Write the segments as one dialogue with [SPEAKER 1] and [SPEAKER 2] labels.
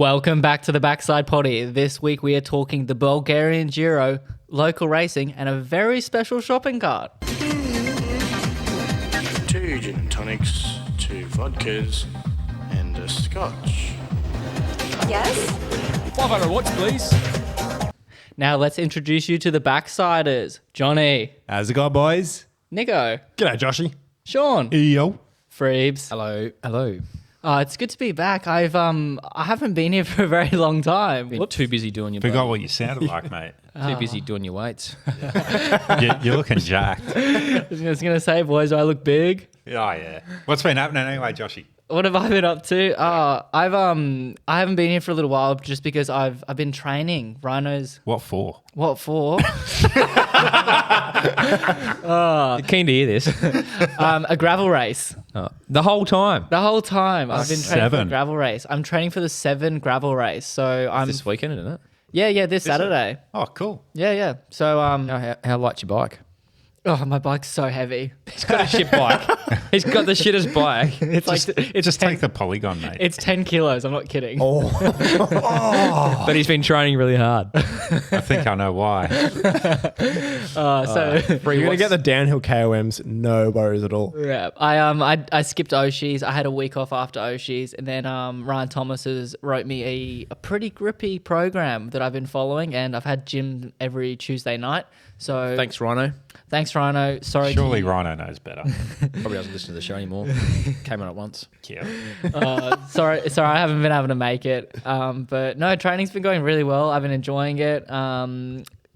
[SPEAKER 1] Welcome back to the Backside Poddy. This week we are talking the Bulgarian Giro, local racing, and a very special shopping cart.
[SPEAKER 2] 2 gin and tonics, 2 vodkas, and a scotch.
[SPEAKER 3] Yes?
[SPEAKER 4] 500 watts, please.
[SPEAKER 1] Now let's introduce you to the Backsiders. Johnny,
[SPEAKER 5] How's it going, boys?
[SPEAKER 1] Nico,
[SPEAKER 5] G'day, Joshy.
[SPEAKER 1] Sean,
[SPEAKER 5] Yo.
[SPEAKER 1] Friebes.
[SPEAKER 4] Hello.
[SPEAKER 1] It's good to be back. I haven't been here for a very long time.
[SPEAKER 4] Been too busy doing your
[SPEAKER 6] Forgot what you sounded like, mate.
[SPEAKER 4] Too busy doing your weights.
[SPEAKER 6] You're looking jacked.
[SPEAKER 1] I was going to say, boys, do I look big?
[SPEAKER 6] Oh, yeah. What's been happening anyway, Joshy?
[SPEAKER 1] What have I been up to? I haven't been here for a little while just because I've been training rhinos.
[SPEAKER 6] What for?
[SPEAKER 1] What for?
[SPEAKER 4] Keen to hear this.
[SPEAKER 1] A gravel race.
[SPEAKER 4] The whole time.
[SPEAKER 1] The whole time I've been training for a
[SPEAKER 6] 7.
[SPEAKER 1] gravel race. I'm training for the 7 gravel race. So I'm
[SPEAKER 4] This weekend, isn't it?
[SPEAKER 1] yeah, this Saturday.
[SPEAKER 6] Oh, cool.
[SPEAKER 1] Yeah. So
[SPEAKER 4] How light's your bike?
[SPEAKER 1] my bike's so heavy.
[SPEAKER 4] He's got a shit bike. He's got the shittest bike.
[SPEAKER 1] It's like it's
[SPEAKER 6] Just
[SPEAKER 1] 10,
[SPEAKER 6] take the polygon, mate.
[SPEAKER 1] it's 10 kilos. I'm not kidding.
[SPEAKER 4] But he's been training really hard.
[SPEAKER 6] I think I know why.
[SPEAKER 1] So
[SPEAKER 5] You're going to get the downhill KOMs, no worries at all.
[SPEAKER 1] yeah, I skipped Oshie's. I had a week off after Oshie's, and then Ryan Thomas has wrote me a pretty grippy program that I've been following, and I've had gym every Tuesday night. So
[SPEAKER 4] Thanks, Rhino.
[SPEAKER 1] thanks, Rhino. Sorry,
[SPEAKER 6] Surely Rhino knows better.
[SPEAKER 4] Probably doesn't listen to the show anymore. Came on at once.
[SPEAKER 6] Yeah.
[SPEAKER 1] sorry, I haven't been able to make it. But no, training's been going really well. I've been enjoying it.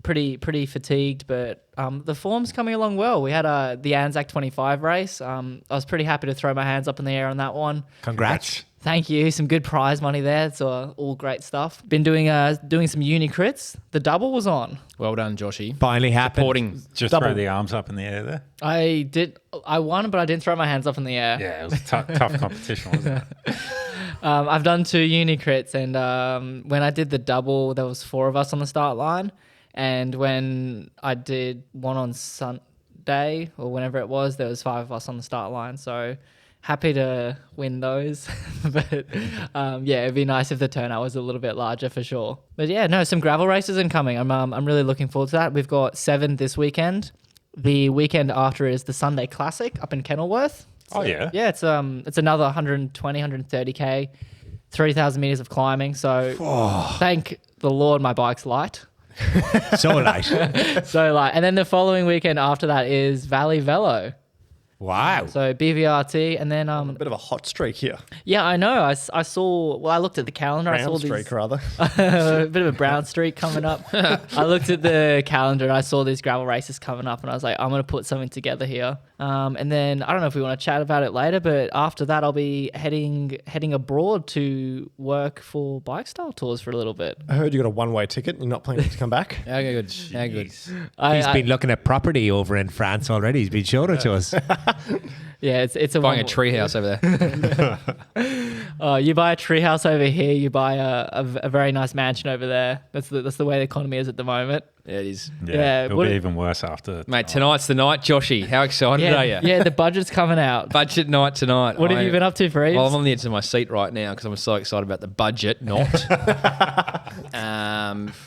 [SPEAKER 1] Pretty fatigued, but the form's coming along well. We had the Anzac 25 race. I was pretty happy to throw my hands up in the air on that one.
[SPEAKER 5] Congrats.
[SPEAKER 1] Thank you. Some good prize money there. It's all great stuff. Been doing some uni crits. The double was on.
[SPEAKER 4] Well done, Joshy.
[SPEAKER 5] Finally happened.
[SPEAKER 4] Supporting.
[SPEAKER 6] Just
[SPEAKER 5] Double.
[SPEAKER 6] throw the arms up in the air there.
[SPEAKER 1] I won, but I didn't throw my hands up in the air.
[SPEAKER 6] Yeah, it was tough competition, wasn't it?
[SPEAKER 1] I've done 2 uni crits, and when I did the double, there was 4 of us on the start line. And when I did one on Sunday or whenever it was, there was 5 of us on the start line. So happy to win those. But it'd be nice if the turnout was a little bit larger for sure. But yeah, no, some gravel races incoming. I'm really looking forward to that. We've got 7 this weekend. The weekend after is the Sunday Classic up in Kenilworth.
[SPEAKER 6] Oh, yeah?
[SPEAKER 1] Yeah, it's another 120, 130k, 3,000 meters of climbing. So thank the Lord my bike's light.
[SPEAKER 5] So light.
[SPEAKER 1] So and then the following weekend after that is Valley Velo.
[SPEAKER 5] Wow.
[SPEAKER 1] So BVRT, and then
[SPEAKER 5] Bit of a hot streak here.
[SPEAKER 1] yeah, I know. I saw. Well, I looked at the calendar. I
[SPEAKER 5] Brown
[SPEAKER 1] saw
[SPEAKER 5] streak, rather.
[SPEAKER 1] a bit of a brown streak coming up. I looked at the calendar and I saw these gravel races coming up, and I was like, I'm gonna put something together here. And then I don't know if we want to chat about it later, but after that, I'll be heading abroad to work for Bike Style Tours for a little bit.
[SPEAKER 5] I heard you got a one-way ticket. You're not planning to come back.
[SPEAKER 4] How good. How good.
[SPEAKER 7] He's been looking at property over in France already. He's been showing it to us.
[SPEAKER 1] Yeah, it's a
[SPEAKER 4] Buying a
[SPEAKER 1] one-
[SPEAKER 4] treehouse over there.
[SPEAKER 1] You buy a treehouse over here, you buy a very nice mansion over there. That's the way the economy is at the moment.
[SPEAKER 4] Yeah, it is.
[SPEAKER 1] Yeah,
[SPEAKER 6] It'll
[SPEAKER 1] what-
[SPEAKER 6] be even worse after.
[SPEAKER 4] Mate, tonight's the night, Joshy. How excited are you?
[SPEAKER 1] Yeah, the budget's coming out.
[SPEAKER 4] Budget night tonight.
[SPEAKER 1] What have you been up to, Friebe?
[SPEAKER 4] Well, I'm on the edge of my seat right now because I'm so excited about the budget. Not.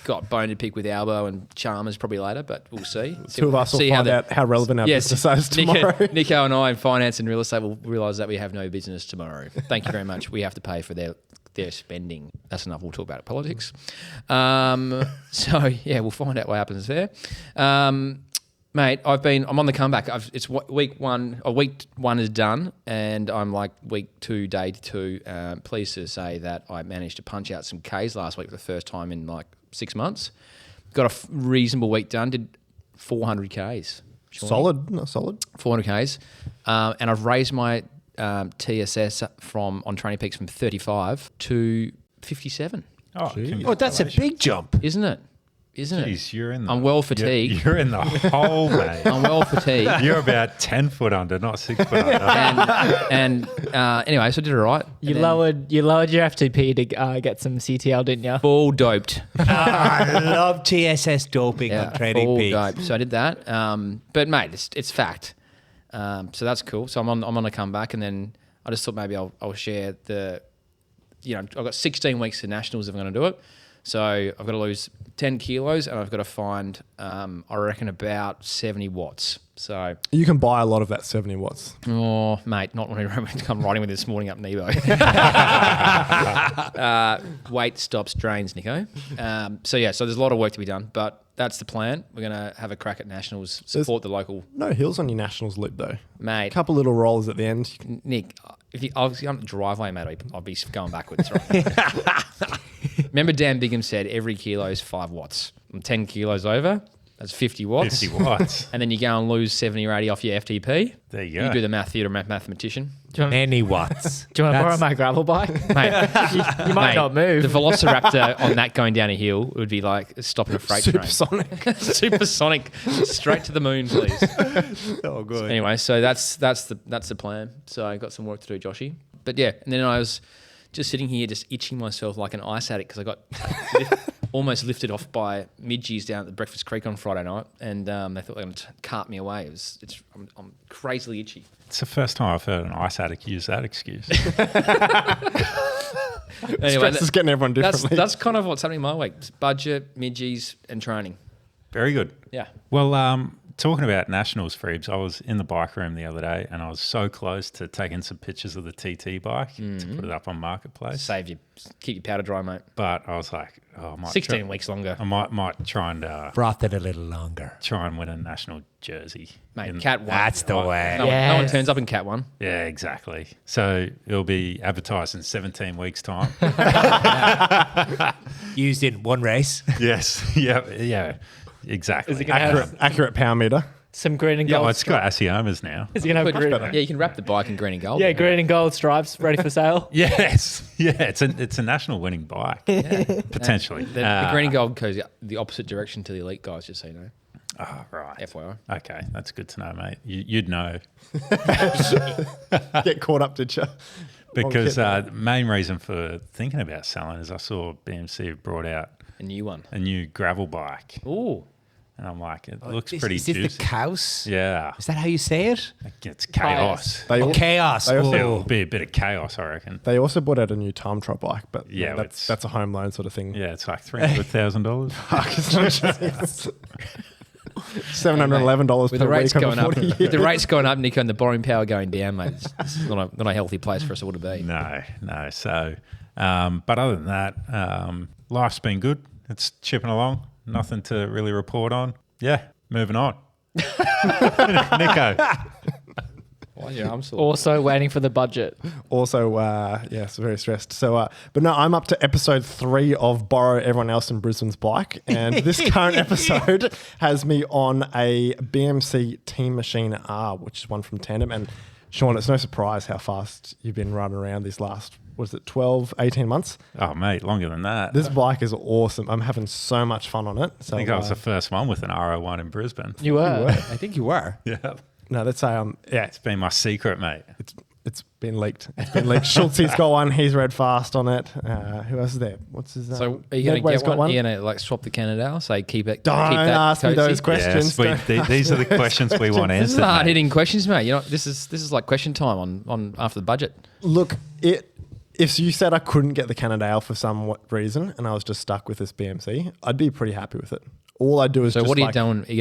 [SPEAKER 4] Got bone to pick with Albo and Chalmers probably later, but we'll see.
[SPEAKER 5] 2 of us will find out how relevant our business is tomorrow.
[SPEAKER 4] Nico and I in finance and real estate will realise that we have no business tomorrow. Thank you very much. We have to pay for their spending. That's enough. We'll talk about politics. So yeah, we'll find out what happens there. Mate, I'm on the comeback. It's week 1. Week 1 is done, and I'm like week 2, day 2. Pleased to say that I managed to punch out some Ks last week for the first time in like 6 months. Got a reasonable week done. Did 400 Ks.
[SPEAKER 5] Solid. Not solid.
[SPEAKER 4] 400 Ks. And I've raised my TSS on Training Peaks from 35 to 57.
[SPEAKER 6] Oh,
[SPEAKER 7] Oh, that's a big jump.
[SPEAKER 4] Isn't it? Isn't
[SPEAKER 6] Jeez,
[SPEAKER 4] it?
[SPEAKER 6] you're in the...
[SPEAKER 4] I'm well fatigued.
[SPEAKER 6] You're in the hole, mate.
[SPEAKER 4] I'm well fatigued.
[SPEAKER 6] You're about 10 foot under, not 6 foot under.
[SPEAKER 4] and anyway, so I did all right.
[SPEAKER 1] You lowered your FTP to get some CTL, didn't you?
[SPEAKER 4] Full doped.
[SPEAKER 7] I love TSS doping on Training
[SPEAKER 4] full
[SPEAKER 7] Peaks.
[SPEAKER 4] dope. So I did that. But mate, it's fact. So that's cool. So I'm on a comeback, and then I just thought maybe I'll share the I've got 16 weeks to nationals if I'm going to do it. So I've got to lose 10 kilos and I've got to find, I reckon, about 70 watts. So
[SPEAKER 5] You can buy a lot of that 70 watts.
[SPEAKER 4] Oh, mate, not when I'm riding with it this morning up Nebo. Weight stops drains, Nico. So there's a lot of work to be done, but that's the plan. We're going to have a crack at nationals, support the local.
[SPEAKER 5] No hills on your nationals loop, though.
[SPEAKER 4] Mate.
[SPEAKER 5] A couple little rollers at the end.
[SPEAKER 4] Nick, if I was on the driveway, mate, I'd be going backwards, right? Remember Dan Bigham said every kilo is 5 watts. I'm 10 kilos over. That's 50 watts.
[SPEAKER 6] 50 watts.
[SPEAKER 4] And then you go and lose 70 or 80 off your FTP.
[SPEAKER 6] There you go.
[SPEAKER 4] You do the math, you're a mathematician.
[SPEAKER 7] Many watts.
[SPEAKER 1] Do you want to borrow my gravel bike?
[SPEAKER 4] Mate,
[SPEAKER 1] you might not move.
[SPEAKER 4] The Velociraptor on that going down a hill would be like stopping a freight train.
[SPEAKER 5] Supersonic.
[SPEAKER 4] Supersonic. Straight to the moon, please.
[SPEAKER 5] Oh, good.
[SPEAKER 4] Anyway, so that's the plan. So I got some work to do, Joshy. But yeah, and then I was just sitting here just itching myself like an ice addict because I got almost lifted off by midgies down at the Breakfast Creek on Friday night, and they thought they were going to cart me away. I'm crazily itchy.
[SPEAKER 6] It's the first time I've heard an ice addict use that excuse.
[SPEAKER 4] Anyway,
[SPEAKER 5] Stress is getting everyone differently.
[SPEAKER 4] that's kind of what's happening in my week. It's budget, midgies, and training.
[SPEAKER 6] Very good.
[SPEAKER 4] Yeah.
[SPEAKER 6] Well, talking about nationals, Friebes, I was in the bike room the other day and I was so close to taking some pictures of the TT bike to put it up on Marketplace.
[SPEAKER 4] Keep your powder dry, mate.
[SPEAKER 6] But I was like, I might
[SPEAKER 4] 16 weeks longer.
[SPEAKER 6] I might try and
[SPEAKER 7] Froth it a little longer.
[SPEAKER 6] try and win a national jersey.
[SPEAKER 4] Mate, Cat 1.
[SPEAKER 7] That's the way.
[SPEAKER 4] No one turns up in Cat 1.
[SPEAKER 6] Yeah, exactly. So it'll be advertised in 17 weeks' time.
[SPEAKER 7] Used in one race.
[SPEAKER 6] Yes. Yeah. Exactly.
[SPEAKER 1] Is it going to have
[SPEAKER 5] Accurate power meter.
[SPEAKER 1] some green and
[SPEAKER 6] Yeah,
[SPEAKER 1] gold
[SPEAKER 6] well, it's got Asiomas now.
[SPEAKER 1] Is it going to have green?
[SPEAKER 4] Yeah, you can wrap the bike in green and gold.
[SPEAKER 1] Yeah, green and gold stripes ready for sale.
[SPEAKER 6] Yes. Yeah, it's a national winning bike. Potentially.
[SPEAKER 4] The green and gold goes the opposite direction to the elite guys, just so you know.
[SPEAKER 6] Oh, right.
[SPEAKER 4] FYI.
[SPEAKER 6] Okay, that's good to know, mate. You'd know.
[SPEAKER 5] Get caught up, did you?
[SPEAKER 6] Because the main reason for thinking about selling is I saw BMC have brought out
[SPEAKER 4] A new one.
[SPEAKER 6] a new gravel bike.
[SPEAKER 4] Ooh.
[SPEAKER 6] And I'm like, it looks pretty
[SPEAKER 7] Is
[SPEAKER 6] juicy.
[SPEAKER 7] it the cows?
[SPEAKER 6] Yeah.
[SPEAKER 7] Is that how you say it?
[SPEAKER 6] It's chaos.
[SPEAKER 7] Chaos.
[SPEAKER 6] It'll be a bit of chaos, I reckon.
[SPEAKER 5] They also bought out a new time trial bike, but
[SPEAKER 6] Yeah,
[SPEAKER 5] that's a home loan sort of thing.
[SPEAKER 6] Yeah, it's like $300,000.
[SPEAKER 5] $711
[SPEAKER 4] With
[SPEAKER 5] per
[SPEAKER 4] the rates
[SPEAKER 5] week over
[SPEAKER 4] going up,
[SPEAKER 5] 40 years.
[SPEAKER 4] with the rates going up, Nico, and the borrowing power going down, mate, it's not a healthy place for us all to be.
[SPEAKER 6] No. So, but other than that, life's been good. It's chipping along. Nothing to really report on. Yeah, moving on. Nico.
[SPEAKER 4] Why your arm sore?
[SPEAKER 1] Also waiting for the budget.
[SPEAKER 5] Also, yes, very stressed. So, but no, I'm up to episode 3 of Borrow Everyone Else in Brisbane's Bike. And this current episode has me on a BMC Team Machine R, which is one from Tandem. And Sean, it's no surprise how fast you've been running around these last, 12, 18 months?
[SPEAKER 6] Oh, mate, longer than that.
[SPEAKER 5] This bike is awesome. I'm having so much fun on it. So,
[SPEAKER 6] I think I was the first one with an R01 in Brisbane.
[SPEAKER 1] You were.
[SPEAKER 7] I think you were.
[SPEAKER 6] Yeah.
[SPEAKER 5] no, let's say,
[SPEAKER 6] It's been my secret, mate.
[SPEAKER 5] It's been leaked. It's been leaked. Schultze's got one. He's read fast on it. Who else is there? What's his name?
[SPEAKER 4] So are you going to
[SPEAKER 5] Medway's
[SPEAKER 4] get one? Are you going to swap the Cannondale? Say keep it.
[SPEAKER 5] Don't
[SPEAKER 4] keep that
[SPEAKER 5] ask me
[SPEAKER 4] cozy?
[SPEAKER 5] those questions.
[SPEAKER 6] Yes, these are the questions we want
[SPEAKER 4] This is
[SPEAKER 6] answered.
[SPEAKER 4] hard
[SPEAKER 6] mate.
[SPEAKER 4] hitting questions, mate. You know, this is like question time on after the budget.
[SPEAKER 5] Look, if you said I couldn't get the Cannondale for some reason and I was just stuck with this BMC, I'd be pretty happy with it. All I do is
[SPEAKER 4] So
[SPEAKER 5] just
[SPEAKER 4] what are you doing? Are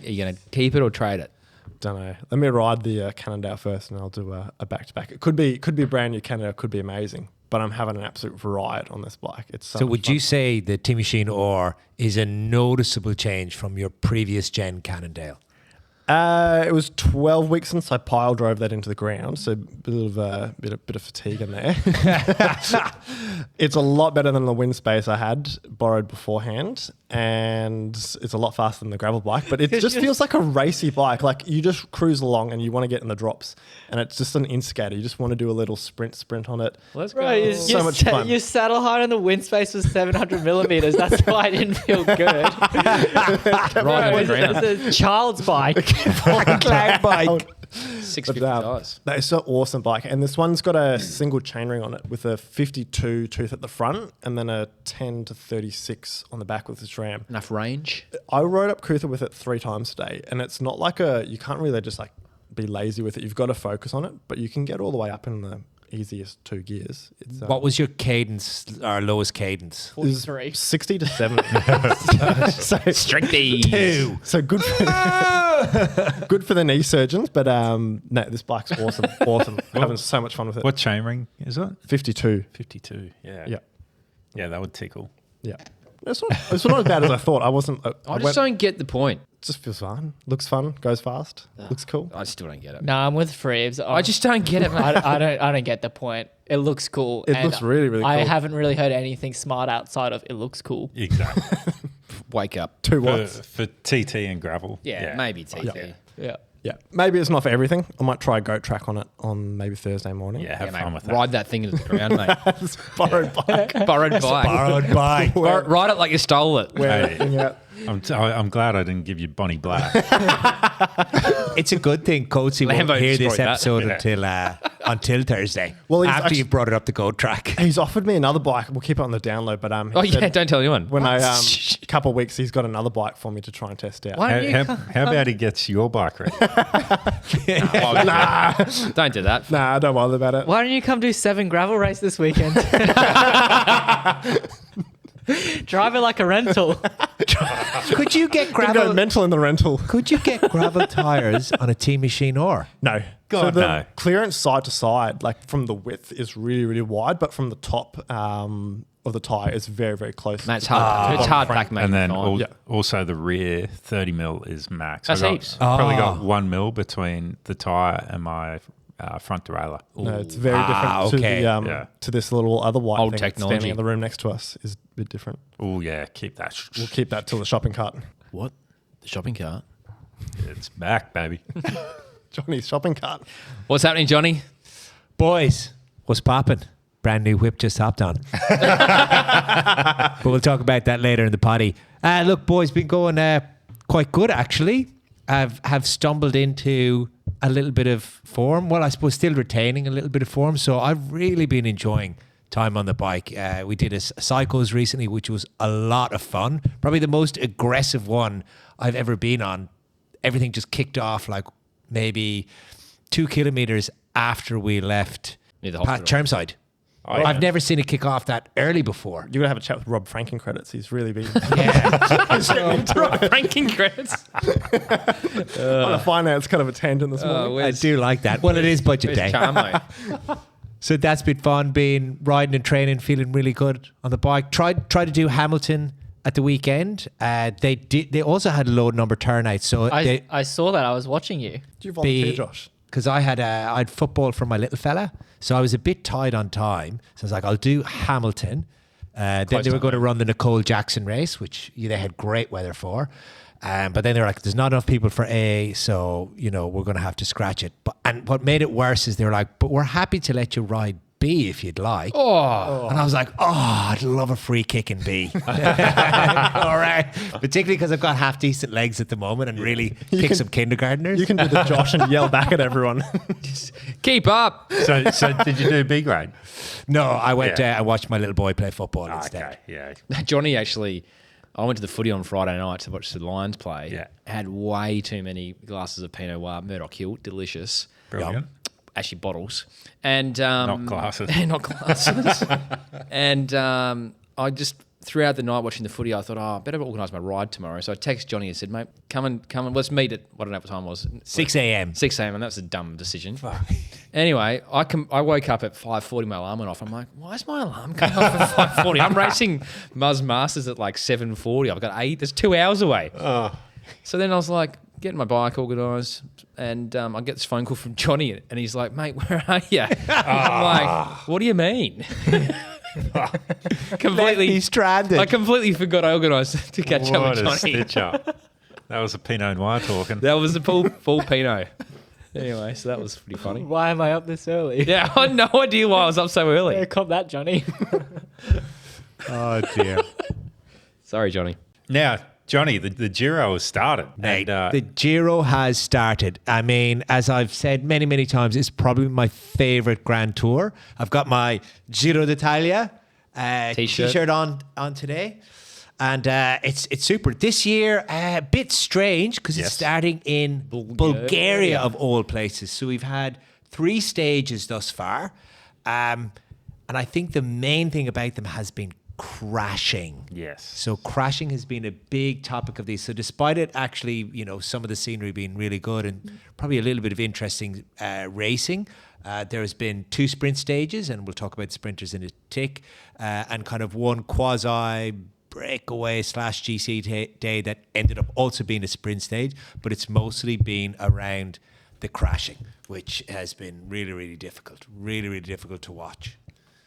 [SPEAKER 4] you gonna keep it or trade it?
[SPEAKER 5] Don't know. Let me ride the Cannondale first and I'll do a back-to-back. It could be a brand new Cannondale, could be amazing, but I'm having an absolute riot on this bike. It's so
[SPEAKER 7] would you say the Team Machine or is a noticeable change from your previous gen Cannondale?
[SPEAKER 5] It was 12 weeks since I pile drove that into the ground, so a bit of fatigue in there. It's a lot better than the wind space I had borrowed beforehand, and it's a lot faster than the gravel bike. But it just feels like a racy bike. Like you just cruise along and you want to get in the drops, and it's just an instigator. You just want to do a little sprint on it.
[SPEAKER 4] Let's
[SPEAKER 1] Bro,
[SPEAKER 5] So much fun.
[SPEAKER 1] Your saddle height on the wind space was 700 millimeters. That's why I didn't feel good.
[SPEAKER 4] Right on the ground.
[SPEAKER 1] It's a child's bike.
[SPEAKER 5] bike.
[SPEAKER 4] 650 tires.
[SPEAKER 5] That is so awesome bike. And this one's got a single chainring on it with a 52 tooth at the front and then a 10 to 36 on the back with the SRAM.
[SPEAKER 4] Enough range.
[SPEAKER 5] I rode up Cootha with it 3 times today, and it's not like you can't really just like be lazy with it. You've got to focus on it, but you can get all the way up in easiest 2 gears. It's,
[SPEAKER 7] What was your cadence, or lowest cadence?
[SPEAKER 1] 43.
[SPEAKER 5] 60 to 70. so,
[SPEAKER 4] Strictly.
[SPEAKER 5] so good for, good for the knee surgeons, but no, this bike's awesome. Awesome. Having so much fun with it.
[SPEAKER 6] What chainring is it?
[SPEAKER 5] 52.
[SPEAKER 6] 52. Yeah.
[SPEAKER 5] Yeah.
[SPEAKER 6] Yeah, that would tickle.
[SPEAKER 5] Yeah. It's not as bad as I thought. I wasn't.
[SPEAKER 4] I just don't get the point.
[SPEAKER 5] Just feels fun. Looks fun. Goes fast. Looks cool.
[SPEAKER 4] I still don't get it.
[SPEAKER 1] No, I'm with Friebe.
[SPEAKER 4] I just don't get it, man.
[SPEAKER 1] I don't get the point. It looks cool.
[SPEAKER 5] It
[SPEAKER 1] and
[SPEAKER 5] looks really, really
[SPEAKER 1] I
[SPEAKER 5] cool.
[SPEAKER 1] haven't really heard anything smart outside of it looks cool.
[SPEAKER 6] Exactly.
[SPEAKER 4] Wake up.
[SPEAKER 5] 2
[SPEAKER 6] for,
[SPEAKER 5] watts.
[SPEAKER 6] for TT and gravel.
[SPEAKER 4] Yeah, maybe TT.
[SPEAKER 5] Yeah.
[SPEAKER 1] Yeah.
[SPEAKER 5] Yeah. Maybe it's not for everything. I might try a goat track on it on maybe Thursday morning.
[SPEAKER 6] Yeah, have
[SPEAKER 4] Yeah,
[SPEAKER 6] fun
[SPEAKER 4] mate,
[SPEAKER 6] with that.
[SPEAKER 4] ride that thing into the ground, mate.
[SPEAKER 5] It's borrowed bike.
[SPEAKER 4] Borrowed bike.
[SPEAKER 7] Borrowed bike.
[SPEAKER 4] Ride it like you stole it.
[SPEAKER 6] Hey,
[SPEAKER 5] Yeah.
[SPEAKER 6] I'm glad I didn't give you Bonnie Black.
[SPEAKER 7] It's a good thing Coatsy won't
[SPEAKER 4] Lambo
[SPEAKER 7] hear this
[SPEAKER 4] destroyed that.
[SPEAKER 7] episode until Thursday.
[SPEAKER 5] Well, he's
[SPEAKER 7] after
[SPEAKER 5] actually-
[SPEAKER 7] you've brought it up the goat track.
[SPEAKER 5] He's offered me another bike. We'll keep it on the download, but he
[SPEAKER 4] Oh, yeah,
[SPEAKER 5] said
[SPEAKER 4] don't tell anyone.
[SPEAKER 5] when I a couple of weeks he's got another bike for me to try and test out.
[SPEAKER 1] Why
[SPEAKER 6] how,
[SPEAKER 1] don't you
[SPEAKER 6] how about he gets your bike ready?
[SPEAKER 4] Don't do that.
[SPEAKER 5] Nah, don't bother about it.
[SPEAKER 1] Why don't you come do 7 gravel race this weekend? Drive it like a rental.
[SPEAKER 7] Could you get
[SPEAKER 5] Can go
[SPEAKER 7] gravel?
[SPEAKER 5] mental in the rental.
[SPEAKER 7] Could you get gravel tires on a Team Machine or?
[SPEAKER 5] No.
[SPEAKER 6] God,
[SPEAKER 5] so the
[SPEAKER 6] no.
[SPEAKER 5] clearance side to side, like from the width, is really, really wide, but from the top of the tyre, it's very, very close.
[SPEAKER 4] Mate, it's hard. It's hard pack, mate.
[SPEAKER 6] And then
[SPEAKER 5] Yeah.
[SPEAKER 6] also the rear 30 mil is max.
[SPEAKER 4] That's
[SPEAKER 6] I got,
[SPEAKER 4] heaps.
[SPEAKER 6] probably
[SPEAKER 7] Ah.
[SPEAKER 6] got 1 mil between the tyre and my front derailleur.
[SPEAKER 5] No, it's very
[SPEAKER 7] Ah,
[SPEAKER 5] different
[SPEAKER 7] okay.
[SPEAKER 5] to the
[SPEAKER 6] Yeah.
[SPEAKER 5] to this little other white
[SPEAKER 4] Old
[SPEAKER 5] thing that's
[SPEAKER 4] technology.
[SPEAKER 5] standing in the room next to us is a bit different.
[SPEAKER 6] Oh yeah, keep that.
[SPEAKER 5] We'll keep that till the shopping cart.
[SPEAKER 4] What? The shopping cart?
[SPEAKER 6] It's back, baby.
[SPEAKER 5] Johnny's shopping cart.
[SPEAKER 4] What's happening, Johnny?
[SPEAKER 7] Boys, what's popping? Brand new whip just hopped on. But we'll talk about that later in the potty. Look, boys, been going quite good actually. Have stumbled into a little bit of form. Well, I suppose still retaining a little bit of form. So I've really been enjoying time on the bike. We did a cycles recently, which was a lot of fun. Probably the most aggressive one I've ever been on. Everything just kicked off like maybe 2 kilometers after we left
[SPEAKER 4] Near the hospital.
[SPEAKER 7] Chermside.
[SPEAKER 6] Oh, yeah.
[SPEAKER 7] I've never seen it kick off that early before.
[SPEAKER 5] You're gonna have a chat with Rob Franken credits. He's really been
[SPEAKER 4] Ranking credits.
[SPEAKER 5] on a finance kind of a tangent this morning.
[SPEAKER 7] I do like that. Well, it is budget day.
[SPEAKER 4] Charmo.
[SPEAKER 7] So that's been fun, being riding and training, feeling really good on the bike. Tried to do Hamilton at the weekend. They also had a low number turnout. So
[SPEAKER 1] I saw that. I was watching you.
[SPEAKER 5] Do you volunteer, Josh?
[SPEAKER 7] because I had football for my little fella, so I was a bit tight on time. So I was like, I'll do Hamilton. Then they were going to run the Nicole Jackson race, which they had great weather for. But then they were like, there's not enough people for A, so, we're going to have to scratch it. And what made it worse is they were like, but we're happy to let you ride B if you'd like.
[SPEAKER 4] Oh.
[SPEAKER 7] And I was like, I'd love a free kick in B. All right. Particularly because I've got half decent legs at the moment and really kick some kindergartners.
[SPEAKER 5] You can do the Josh and yell back at everyone.
[SPEAKER 4] Keep up.
[SPEAKER 6] So did you do B grade?
[SPEAKER 7] No, I went and watched my little boy play football instead.
[SPEAKER 6] Okay, yeah.
[SPEAKER 4] Johnny actually, I went to the footy on Friday night to watch the Lions play.
[SPEAKER 6] Yeah.
[SPEAKER 4] Had way too many glasses of Pinot Noir, Murdoch Hill, delicious.
[SPEAKER 6] Brilliant.
[SPEAKER 4] Actually, bottles. And
[SPEAKER 6] Not glasses.
[SPEAKER 4] not glasses. And I just, throughout the night watching the footy, I thought, I better organise my ride tomorrow. So I texted Johnny and said, mate, come and let's meet at, I don't know what time it was.
[SPEAKER 7] 6 a.m.
[SPEAKER 4] 6 a.m. and that was a dumb decision. Anyway, I woke up at 5:40, my alarm went off. I'm like, why is my alarm going off at 5:40? I'm racing Muzz Masters at like 7:40. I've got 8. That's 2 hours away. So then I was like, getting my bike organised, and I get this phone call from Johnny, and he's like, mate, where are you? I'm like, what do you mean? Completely
[SPEAKER 7] stranded.
[SPEAKER 4] I completely forgot I organised to catch up
[SPEAKER 6] What
[SPEAKER 4] with
[SPEAKER 6] a
[SPEAKER 4] Johnny.
[SPEAKER 6] stitch up. That was a Pinot Noir talking.
[SPEAKER 4] That was the full Pinot. Anyway, so that was pretty funny.
[SPEAKER 1] Why am I up this early?
[SPEAKER 4] Yeah, I had no idea why I was up so
[SPEAKER 1] Yeah,
[SPEAKER 4] early.
[SPEAKER 1] cop that, Johnny.
[SPEAKER 7] Oh, dear.
[SPEAKER 4] Sorry, Johnny.
[SPEAKER 6] Now, Johnny, the Giro has started.
[SPEAKER 7] Mate,
[SPEAKER 6] And,
[SPEAKER 7] the Giro has started. I mean, as I've said many, many times, it's probably my favourite Grand Tour. I've got my Giro d'Italia t-shirt on today. And it's super. This year, a bit strange because it's
[SPEAKER 6] Yes.
[SPEAKER 7] starting in Bulgaria of all places. So we've had 3 stages thus far. And I think the main thing about them has been crashing.
[SPEAKER 6] Yes.
[SPEAKER 7] So crashing has been a big topic of these. So despite it actually, some of the scenery being really good and probably a little bit of interesting racing, there has been 2 sprint stages, and we'll talk about sprinters in a tick, and kind of one quasi breakaway / GC day that ended up also being a sprint stage, but it's mostly been around the crashing, which has been really, really difficult to watch.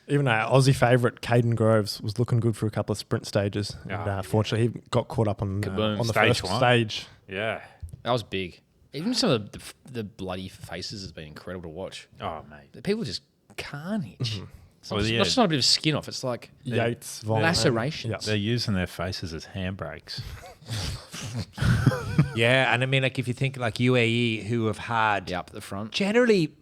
[SPEAKER 5] Even our Aussie favourite, Caden Groves, was looking good for a couple of sprint stages. And fortunately, he got caught up on the
[SPEAKER 6] Stage
[SPEAKER 5] first
[SPEAKER 6] 1.
[SPEAKER 5] stage.
[SPEAKER 6] Yeah.
[SPEAKER 4] That was big. Even some of the bloody faces has been incredible to watch.
[SPEAKER 6] Oh, mate.
[SPEAKER 4] The people just carnage.
[SPEAKER 6] Well,
[SPEAKER 4] It's
[SPEAKER 6] yeah.
[SPEAKER 4] not just not a bit of skin off. It's like
[SPEAKER 5] Yates, Von,
[SPEAKER 4] lacerations.
[SPEAKER 5] yeah.
[SPEAKER 6] They're using their faces as handbrakes.
[SPEAKER 7] Yeah, and I mean, like if you think like UAE, who have had
[SPEAKER 4] up the front.
[SPEAKER 7] generally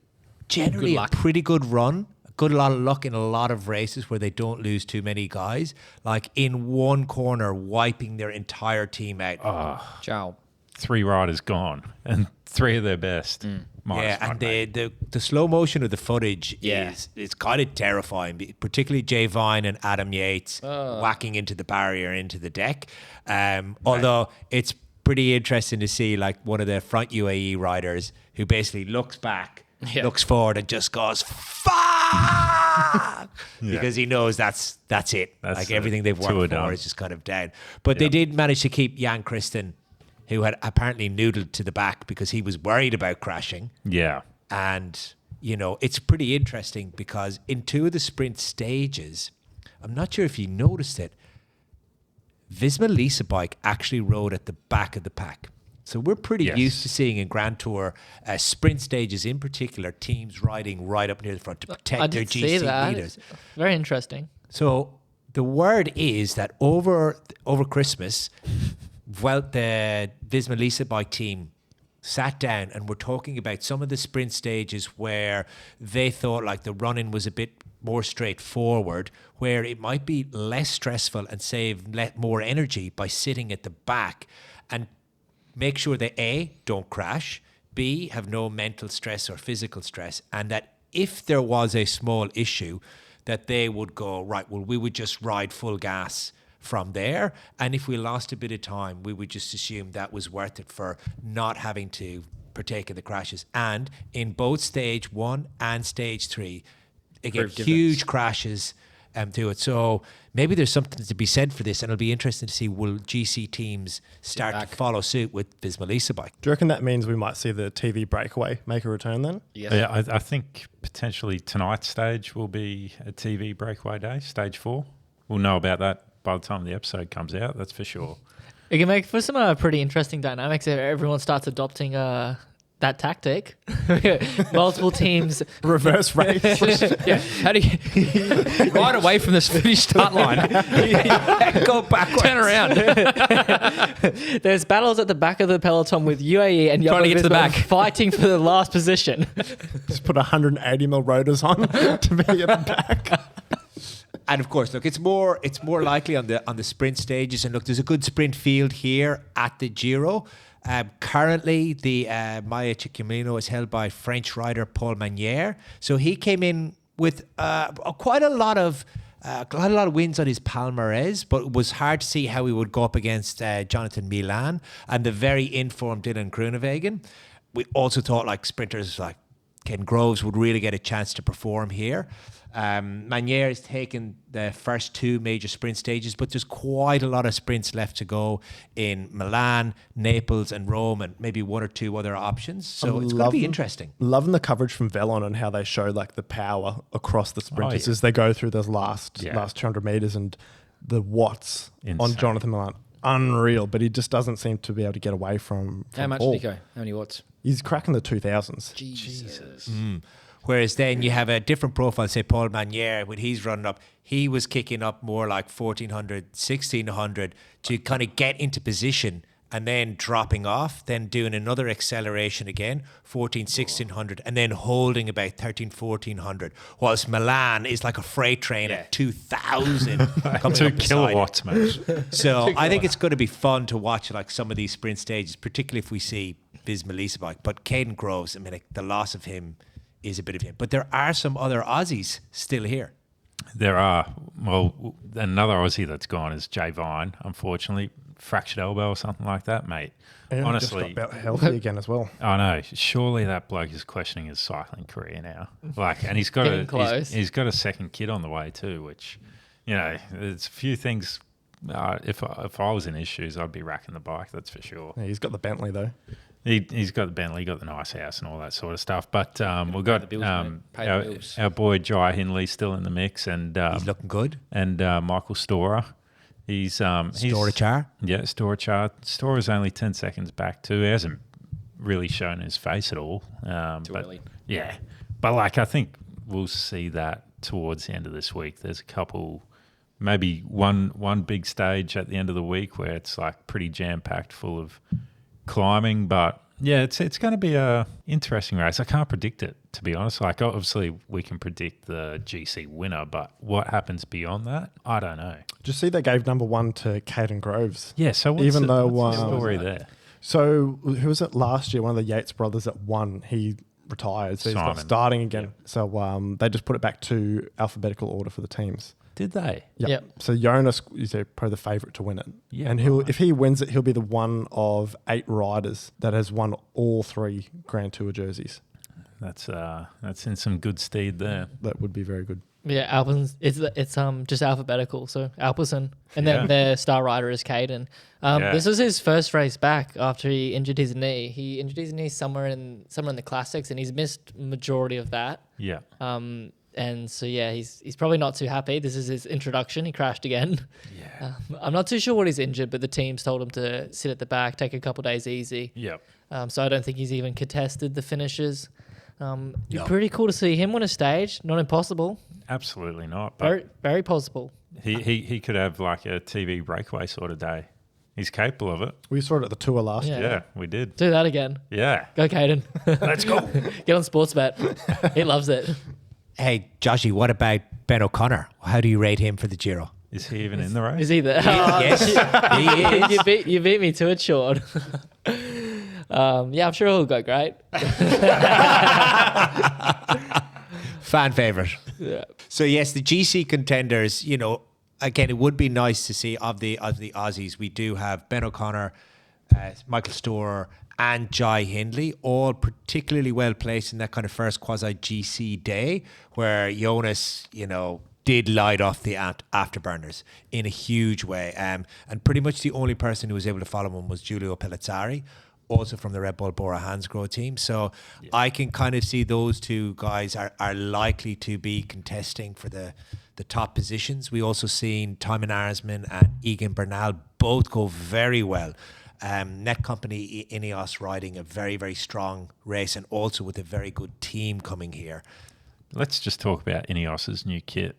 [SPEAKER 4] Good
[SPEAKER 7] a
[SPEAKER 4] luck.
[SPEAKER 7] pretty good run, a lot of luck in a lot of races where they don't lose too many guys. Like in one corner, wiping their entire team out.
[SPEAKER 4] Ciao.
[SPEAKER 6] 3 riders gone, and 3 of their best. Minus
[SPEAKER 7] Yeah,
[SPEAKER 6] one,
[SPEAKER 7] and
[SPEAKER 6] mate.
[SPEAKER 7] the slow motion of the footage
[SPEAKER 4] Yeah.
[SPEAKER 7] is kind of terrifying, particularly Jay Vine and Adam Yates whacking into the barrier, into the deck. Although it's pretty interesting to see like one of the front UAE riders who basically looks back, looks forward and just goes, fuck! Because he knows that's it.
[SPEAKER 6] That's
[SPEAKER 7] like
[SPEAKER 6] it.
[SPEAKER 7] everything they've
[SPEAKER 6] Two are
[SPEAKER 7] worked
[SPEAKER 6] done.
[SPEAKER 7] for is just kind of down. But they did manage to keep Jan Christen, who had apparently noodled to the back because he was worried about crashing.
[SPEAKER 6] Yeah.
[SPEAKER 7] And, it's pretty interesting because in 2 of the sprint stages, I'm not sure if you noticed it, Visma Lisa Bike actually rode at the back of the pack. So we're pretty
[SPEAKER 6] Yes.
[SPEAKER 7] used to seeing in Grand Tour sprint stages in particular, teams riding right up near the front to
[SPEAKER 1] I
[SPEAKER 7] protect their
[SPEAKER 1] did see
[SPEAKER 7] GC
[SPEAKER 1] that.
[SPEAKER 7] leaders.
[SPEAKER 1] Very interesting.
[SPEAKER 7] So the word is that over Christmas, the Visma Lisa Bike team sat down and were talking about some of the sprint stages where they thought like the running was a bit more straightforward, where it might be less stressful and save more energy by sitting at the back and make sure that A, don't crash, B, have no mental stress or physical stress, and that if there was a small issue, that they would go, right, well, we would just ride full gas from there. And if we lost a bit of time, we would just assume that was worth it for not having to partake in the crashes. And in both stage 1 and stage 3, again, huge crashes to it. So maybe there's something to be said for this, and it'll be interesting to see will GC teams start to follow suit with Visma Lisa Bike.
[SPEAKER 5] Do you reckon that means we might see the TV breakaway make a return then?
[SPEAKER 4] Yes.
[SPEAKER 6] Yeah, I think potentially tonight's stage will be a TV breakaway day, stage 4. We'll know about that by the time the episode comes out, that's for sure.
[SPEAKER 1] It can make for some pretty interesting dynamics if everyone starts adopting that tactic. Multiple teams.
[SPEAKER 5] Reverse race.
[SPEAKER 4] Yeah. How do you right away from this finish start line?
[SPEAKER 7] Go backwards.
[SPEAKER 4] Turn around.
[SPEAKER 1] There's battles at the back of the peloton with UAE and
[SPEAKER 4] Trying to get to the
[SPEAKER 1] Visma
[SPEAKER 4] back.
[SPEAKER 1] fighting for the last position.
[SPEAKER 5] Just put 180mm rotors on to be at the back.
[SPEAKER 7] And of course, look, it's more likely on the sprint stages. And look, there's a good sprint field here at the Giro. Currently, the Maya Cicciolino is held by French rider Paul Manière. So he came in with quite a lot of wins on his palmarès, but it was hard to see how he would go up against Jonathan Milan and the very informed Dylan Groenewegen. We also thought like sprinters like Ken Groves would really get a chance to perform here. Manière has taken the first 2 major sprint stages, but there's quite a lot of sprints left to go in Milan, Naples and Rome, and maybe 1 or 2 other options. So it's going to be interesting.
[SPEAKER 5] Loving the coverage from Velon and how they show like the power across the sprinters as they go through those last 200 meters, and the watts on
[SPEAKER 6] Insane.
[SPEAKER 5] Jonathan Milan. Unreal, but he just doesn't seem to be able to get away from
[SPEAKER 4] How much,
[SPEAKER 5] Paul.
[SPEAKER 4] Nico? How many watts?
[SPEAKER 5] He's cracking the 2000s.
[SPEAKER 4] Jesus.
[SPEAKER 7] Whereas then you have a different profile, say Paul Manière, when he's running up, he was kicking up more like 1400, 1600 to kind of get into position and then dropping off, then doing another acceleration again, 1600, and then holding about 1400. Whilst Milan is like a freight train at 2000 coming
[SPEAKER 6] 2
[SPEAKER 7] up beside it.
[SPEAKER 6] kilowatts, mate.
[SPEAKER 7] So I think it's going to be fun to watch like some of these sprint stages, particularly if we see Visma Lisa Bike. But Caden Groves, I mean, like, the loss of him is a bit of it. But there are some other Aussies still here.
[SPEAKER 6] There are. Well, another Aussie that's gone is Jay Vine, unfortunately. Fractured elbow or something like that, mate.
[SPEAKER 5] And
[SPEAKER 6] Honestly,
[SPEAKER 5] just got about healthy again as well.
[SPEAKER 6] I know. Surely that bloke is questioning his cycling career now. And he's got
[SPEAKER 1] Getting close.
[SPEAKER 6] he's got a second kid on the way too, which, there's a few things. If I was in his shoes, I'd be racking the bike. That's for sure.
[SPEAKER 5] Yeah, he's got the Bentley though.
[SPEAKER 6] He's got the Bentley, got the nice house and all that sort of stuff. But we've got
[SPEAKER 4] the bills, mate. Pay the bills.
[SPEAKER 6] our boy Jai Hindley still in the mix, and
[SPEAKER 7] He's looking good.
[SPEAKER 6] and Michael Storer. He's
[SPEAKER 7] Storachar.
[SPEAKER 6] Yeah, Storachar. Storer's only 10 seconds back too. He hasn't really shown his face at all.
[SPEAKER 4] Too
[SPEAKER 6] but
[SPEAKER 4] early.
[SPEAKER 6] Yeah, but I think we'll see that towards the end of this week. There's a couple, maybe one big stage at the end of the week where it's pretty jam packed, full of climbing. But yeah, it's going to be a interesting race. I can't predict it, to be honest. Obviously we can predict the GC winner, but what happens beyond that, I don't know.
[SPEAKER 5] Did you see they gave number 1 to Caden Groves?
[SPEAKER 6] Yeah, so what's
[SPEAKER 5] Even
[SPEAKER 6] the,
[SPEAKER 5] though,
[SPEAKER 6] what's the story there?
[SPEAKER 5] So who was it last year? One of the Yates brothers that won. He retired, so he's got
[SPEAKER 6] Simon.
[SPEAKER 5] starting again.
[SPEAKER 6] Yeah.
[SPEAKER 5] So they just put it back to alphabetical order for the teams.
[SPEAKER 6] Did they?
[SPEAKER 5] Yep. So Jonas is probably the favourite to win it.
[SPEAKER 6] Yeah,
[SPEAKER 5] and if he wins it, he'll be the one of 8 riders that has won all 3 Grand Tour jerseys.
[SPEAKER 6] That's in some good stead there.
[SPEAKER 5] That would be very good.
[SPEAKER 1] Yeah, Alpens. It's just alphabetical. So Alperson, and then
[SPEAKER 6] Yeah.
[SPEAKER 1] their star rider is Caden. This was his first race back after he injured his knee. He injured his knee somewhere in the classics, and he's missed majority of that.
[SPEAKER 6] Yeah.
[SPEAKER 1] And so yeah, he's probably not too happy. This is his introduction. He crashed again.
[SPEAKER 6] Yeah.
[SPEAKER 1] I'm not too sure what he's injured, but the team's told him to sit at the back, take a couple days easy.
[SPEAKER 6] Yep.
[SPEAKER 1] So I don't think he's even contested the finishes.
[SPEAKER 7] No.
[SPEAKER 1] Pretty cool to see him win a stage. Not impossible.
[SPEAKER 6] Absolutely not. But
[SPEAKER 1] Very, very possible.
[SPEAKER 6] he could have a TV breakaway sort of day. He's capable of it.
[SPEAKER 5] We saw it at the tour last
[SPEAKER 1] Yeah.
[SPEAKER 5] year.
[SPEAKER 6] Yeah, we did.
[SPEAKER 1] Do that again.
[SPEAKER 6] Yeah.
[SPEAKER 1] Go, Caden.
[SPEAKER 6] Let's go.
[SPEAKER 1] Get on Sportsbet. He loves it.
[SPEAKER 7] Hey, Joshy, what about Ben O'Connor? How do you rate him for the Giro?
[SPEAKER 6] Is he even in the race?
[SPEAKER 1] Is he there?
[SPEAKER 7] Yes, he is.
[SPEAKER 1] You beat me to it, Sean. Yeah, I'm sure he'll go great.
[SPEAKER 7] Fan favourite.
[SPEAKER 1] Yeah.
[SPEAKER 7] So yes, the GC contenders, again, it would be nice to see of the Aussies. We do have Ben O'Connor, Michael Storer, and Jai Hindley, all particularly well placed in that kind of first quasi GC day, where Jonas, did light off the afterburners in a huge way. And pretty much the only person who was able to follow him was Giulio Pellizzari, also from the Red Bull Bora Hansgrohe team. So I can kind of see those two guys are likely to be contesting for the top positions. We also seen Timon Arsman and Egan Bernal both go very well. Net Company Ineos riding a very, very strong race, and also with a very good team coming here.
[SPEAKER 6] Let's just talk about Ineos's new kit.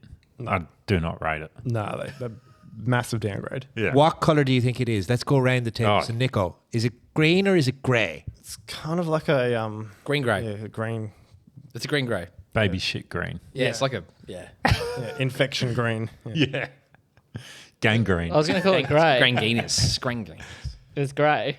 [SPEAKER 6] I do not rate it.
[SPEAKER 5] No, they're massive downgrade.
[SPEAKER 6] Yeah.
[SPEAKER 7] What colour do you think it is? Let's go around the table.
[SPEAKER 6] Oh.
[SPEAKER 7] So, Nico, is it green or is it grey?
[SPEAKER 5] It's kind of like a
[SPEAKER 4] Green grey.
[SPEAKER 5] yeah, green,
[SPEAKER 4] It's a green grey.
[SPEAKER 6] Baby shit green.
[SPEAKER 4] Yeah, it's like a
[SPEAKER 5] infection green. Yeah.
[SPEAKER 6] Yeah. Gangrene.
[SPEAKER 1] I was going to call it grey.
[SPEAKER 4] Granginus. Grangling.
[SPEAKER 1] It's grey.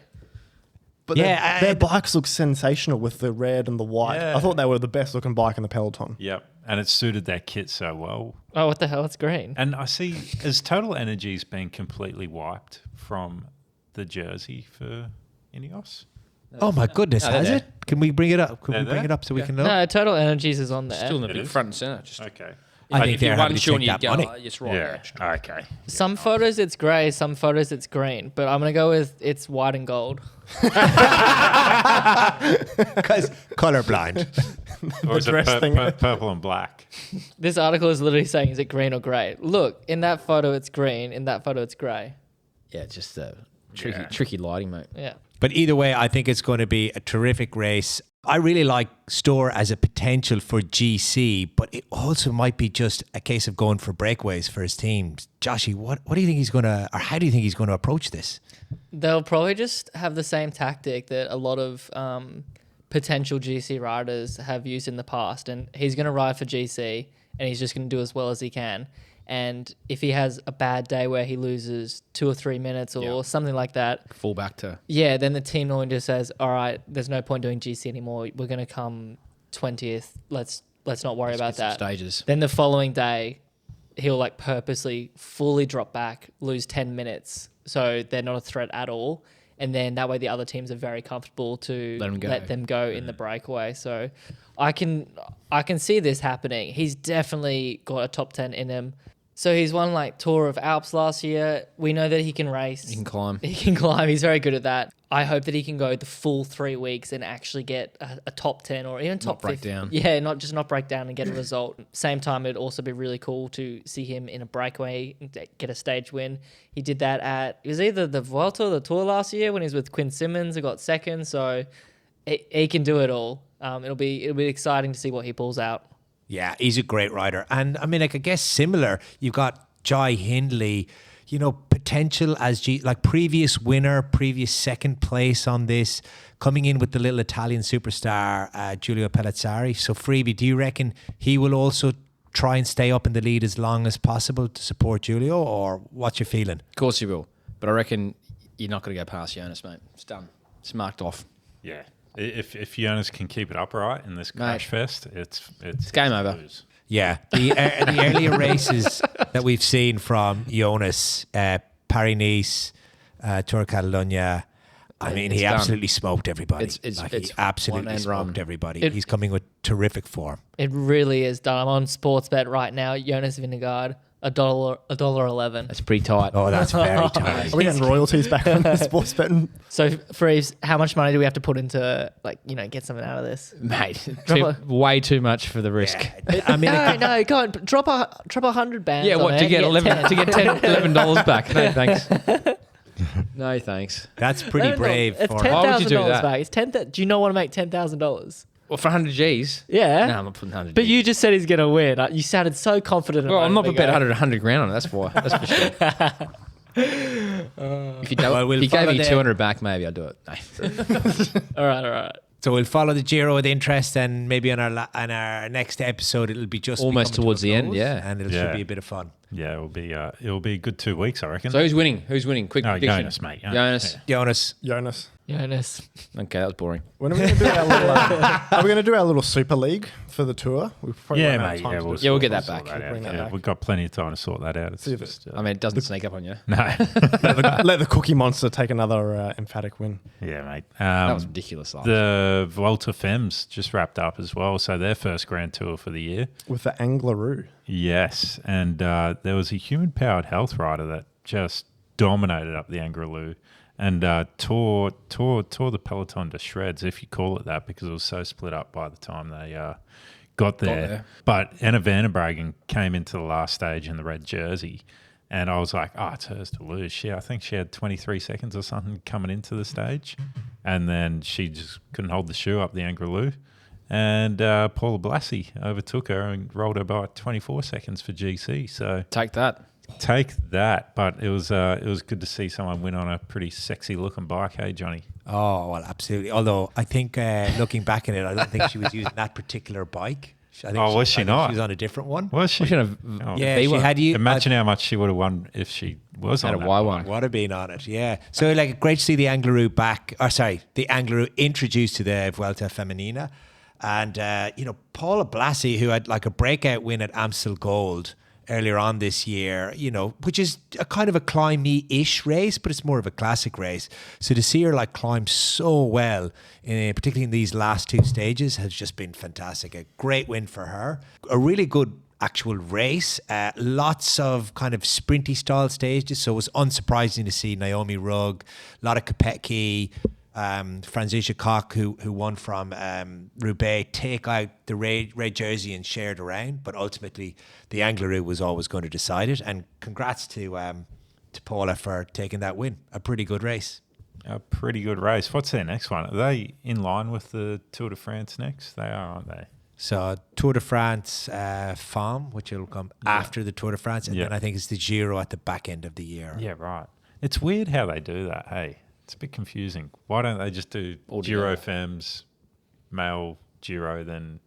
[SPEAKER 5] But
[SPEAKER 7] Yeah,
[SPEAKER 5] their bikes look sensational with the red and the white.
[SPEAKER 6] Yeah.
[SPEAKER 5] I thought they were the best looking bike in the peloton.
[SPEAKER 6] Yep. And it suited their kit so well.
[SPEAKER 1] Oh, what the hell? It's green.
[SPEAKER 6] And I see, has Total Energy's been completely wiped from the jersey for Ineos?
[SPEAKER 7] Oh my goodness,
[SPEAKER 4] No, they're
[SPEAKER 7] has
[SPEAKER 4] there.
[SPEAKER 7] it? Can we bring it up? Can
[SPEAKER 6] They're
[SPEAKER 7] we bring
[SPEAKER 6] there?
[SPEAKER 7] it up so we can know?
[SPEAKER 1] No, Total Energies is on there.
[SPEAKER 4] Still in the
[SPEAKER 6] It
[SPEAKER 4] big
[SPEAKER 6] is?
[SPEAKER 4] front and centre. Just
[SPEAKER 6] Okay.
[SPEAKER 7] I think
[SPEAKER 4] if you
[SPEAKER 7] they're
[SPEAKER 4] run
[SPEAKER 7] happy to
[SPEAKER 4] Sean,
[SPEAKER 7] take
[SPEAKER 4] you
[SPEAKER 7] that
[SPEAKER 4] go,
[SPEAKER 7] money.
[SPEAKER 4] just right
[SPEAKER 6] Yeah.
[SPEAKER 4] there.
[SPEAKER 6] Okay.
[SPEAKER 1] Some photos it's grey, some photos it's green, but I'm going to go with it's white and gold.
[SPEAKER 7] Because colorblind.
[SPEAKER 6] Or is it
[SPEAKER 5] dress thing.
[SPEAKER 6] purple and black?
[SPEAKER 1] This article is literally saying, is it green or grey? Look, in that photo it's green, in that photo it's grey.
[SPEAKER 4] Yeah, just tricky,
[SPEAKER 6] Yeah.
[SPEAKER 4] tricky lighting, mate.
[SPEAKER 1] Yeah.
[SPEAKER 7] But either way, I think it's going to be a terrific race. I really like Store as a potential for GC, but it also might be just a case of going for breakaways for his team. Joshy, what do you think he's going to, or how do you think he's going to approach this?
[SPEAKER 1] They'll probably just have the same tactic that a lot of potential GC riders have used in the past. And he's going to ride for GC and he's just going to do as well as he can. And if he has a bad day where he loses 2 or 3 minutes or something like that,
[SPEAKER 4] Fall back to.
[SPEAKER 1] yeah, then the team normally just says, all right, there's no point doing GC anymore. We're going to come 20th. Let's not worry about that.
[SPEAKER 4] Stages.
[SPEAKER 1] Then the following day, he'll like purposely fully drop back, lose 10 minutes, so they're not a threat at all. And then that way the other teams are very comfortable to let them go in the breakaway. So I can see this happening. He's definitely got a top 10 in him. So he's won like Tour of Alps last year. We know that he can race.
[SPEAKER 4] He can climb.
[SPEAKER 1] He can climb. He's very good at that. I hope that he can go the full 3 weeks and actually get a top 10 or even top 50.
[SPEAKER 4] Break down.
[SPEAKER 1] Yeah, not break down and get a result. Same time, it'd also be really cool to see him in a breakaway and get a stage win. He did that it was either the Vuelta or the Tour last year when he was with Quinn Simmons. He got second, so he can do it all. It'll be exciting to see what he pulls out.
[SPEAKER 7] Yeah, he's a great rider. And I mean, like, I guess similar, you've got Jai Hindley, potential as previous winner, previous second place on this, coming in with the little Italian superstar, Giulio Pellizzari. So Friebe, do you reckon he will also try and stay up in the lead as long as possible to support Giulio, or what's your feeling?
[SPEAKER 4] Of course he will. But I reckon you're not going to go past Jonas, mate. It's done. It's marked off.
[SPEAKER 6] Yeah. If Jonas can keep it upright in this crash fest, it's
[SPEAKER 4] game over.
[SPEAKER 6] Lose.
[SPEAKER 7] Yeah, the earlier races that we've seen from Jonas, Paris-Nice, Tour Catalunya, I mean, he absolutely smoked everybody. He absolutely smoked everybody. He's coming with terrific form.
[SPEAKER 1] It really is done. I'm on Sportsbet right now. Jonas Vingegaard, $1.11.
[SPEAKER 4] That's pretty tight.
[SPEAKER 7] Oh, that's very tight.
[SPEAKER 5] Are we getting royalties back on the sports betting?
[SPEAKER 1] So, Freeves, how much money do we have to put into, get something out of this?
[SPEAKER 4] Mate, way too much for the risk.
[SPEAKER 7] Yeah. I mean,
[SPEAKER 1] no, go on, drop 100 bands.
[SPEAKER 4] Yeah,
[SPEAKER 1] on
[SPEAKER 4] what,
[SPEAKER 1] there,
[SPEAKER 4] to get $11 back? No, thanks. No, thanks.
[SPEAKER 7] that's pretty brave.
[SPEAKER 1] It's
[SPEAKER 4] Why would you do
[SPEAKER 1] $10,000
[SPEAKER 4] that?
[SPEAKER 1] back. It's do you not want to make $10,000?
[SPEAKER 4] Well, for 100 G's?
[SPEAKER 1] Yeah.
[SPEAKER 4] No, I'm not putting 100
[SPEAKER 1] But
[SPEAKER 4] G's.
[SPEAKER 1] you just said he's going to win. You sounded so confident.
[SPEAKER 4] Well, I'm not
[SPEAKER 1] prepared
[SPEAKER 4] prepared to 100 grand on it. That's for sure. If you gave me 200 back, maybe I'd do it. No.
[SPEAKER 1] All right.
[SPEAKER 7] So we'll follow the Giro with interest, and maybe on our next episode it'll be just
[SPEAKER 4] Almost
[SPEAKER 7] coming
[SPEAKER 4] towards
[SPEAKER 7] to a
[SPEAKER 4] the end,
[SPEAKER 7] close,
[SPEAKER 4] yeah.
[SPEAKER 7] and should be a bit of fun.
[SPEAKER 6] Yeah, it'll be a good 2 weeks, I reckon.
[SPEAKER 4] So who's winning? Quick prediction.
[SPEAKER 6] Jonas, mate.
[SPEAKER 4] Jonas.
[SPEAKER 7] Jonas.
[SPEAKER 1] Jonas.
[SPEAKER 4] Okay, that was boring.
[SPEAKER 5] When are we going to do our little? Are we going to do our little Super League for the tour? We've probably
[SPEAKER 6] Yeah,
[SPEAKER 5] run out of
[SPEAKER 6] mate.
[SPEAKER 5] time
[SPEAKER 6] Yeah,
[SPEAKER 5] to do
[SPEAKER 4] Yeah, we'll
[SPEAKER 5] it.
[SPEAKER 4] get that
[SPEAKER 6] sort
[SPEAKER 4] back.
[SPEAKER 6] out.
[SPEAKER 5] Bring that
[SPEAKER 6] Yeah,
[SPEAKER 5] back.
[SPEAKER 6] we've got plenty of time to sort that out. It's
[SPEAKER 5] See if
[SPEAKER 6] just,
[SPEAKER 4] I mean, it doesn't sneak up on you.
[SPEAKER 6] no.
[SPEAKER 5] Let the Cookie Monster take another emphatic win.
[SPEAKER 6] Yeah, mate.
[SPEAKER 4] That was ridiculous.
[SPEAKER 6] The Vuelta Fems just wrapped up as well, so their first Grand Tour for the year.
[SPEAKER 5] With the Angleroo.
[SPEAKER 6] Yes, and there was a human-powered health rider that just dominated up the Angliru and tore the peloton to shreds, if you call it that, because it was so split up by the time they got there. But Anna van der Breggen came into the last stage in the red jersey, and I was like, it's hers to lose. I think she had 23 seconds or something coming into the stage, and then she just couldn't hold the shoe up the Angliru. And Paula Blassie overtook her and rolled her by 24 seconds for GC. So
[SPEAKER 4] Take that.
[SPEAKER 6] But it was good to see someone win on a pretty sexy looking bike. Hey, Johnny.
[SPEAKER 7] Oh, well, absolutely. Although I think looking back at it, I don't think she was using that particular bike. I think
[SPEAKER 6] Was she
[SPEAKER 7] I think
[SPEAKER 6] not?
[SPEAKER 7] She was on a different one.
[SPEAKER 6] Was she?
[SPEAKER 7] Yeah, she had you.
[SPEAKER 6] Imagine how much she would have won if she was
[SPEAKER 4] Had
[SPEAKER 6] on
[SPEAKER 4] a
[SPEAKER 6] that
[SPEAKER 4] Y1.
[SPEAKER 6] bike.
[SPEAKER 7] Would have been on it, yeah. So great to see the Angliru the Angliru introduced to the Vuelta Femenina. And, Paula Blassie, who had a breakout win at Amstel Gold earlier on this year, which is a kind of a climb-y-ish race, but it's more of a classic race. So to see her climb so well, particularly in these last two stages, has just been fantastic. A great win for her. A really good actual race. Lots of kind of sprinty style stages, so it was unsurprising to see Naomi Rugg, a lot of Kopecky, Franziska Koch, who won from Roubaix, take out the red jersey and share it around. But ultimately, the Angliru was always going to decide it. And congrats to Paula for taking that win. A pretty good race.
[SPEAKER 6] A pretty good race. What's their next one? Are they in line with the Tour de France next? They are, aren't they?
[SPEAKER 7] So Tour de France Femme, which will come after the Tour de France. And then I think it's the Giro at the back end of the year.
[SPEAKER 6] Yeah, right. It's weird how they do that, hey? It's a bit confusing. Why don't they just do Giro Fems, male Giro, then,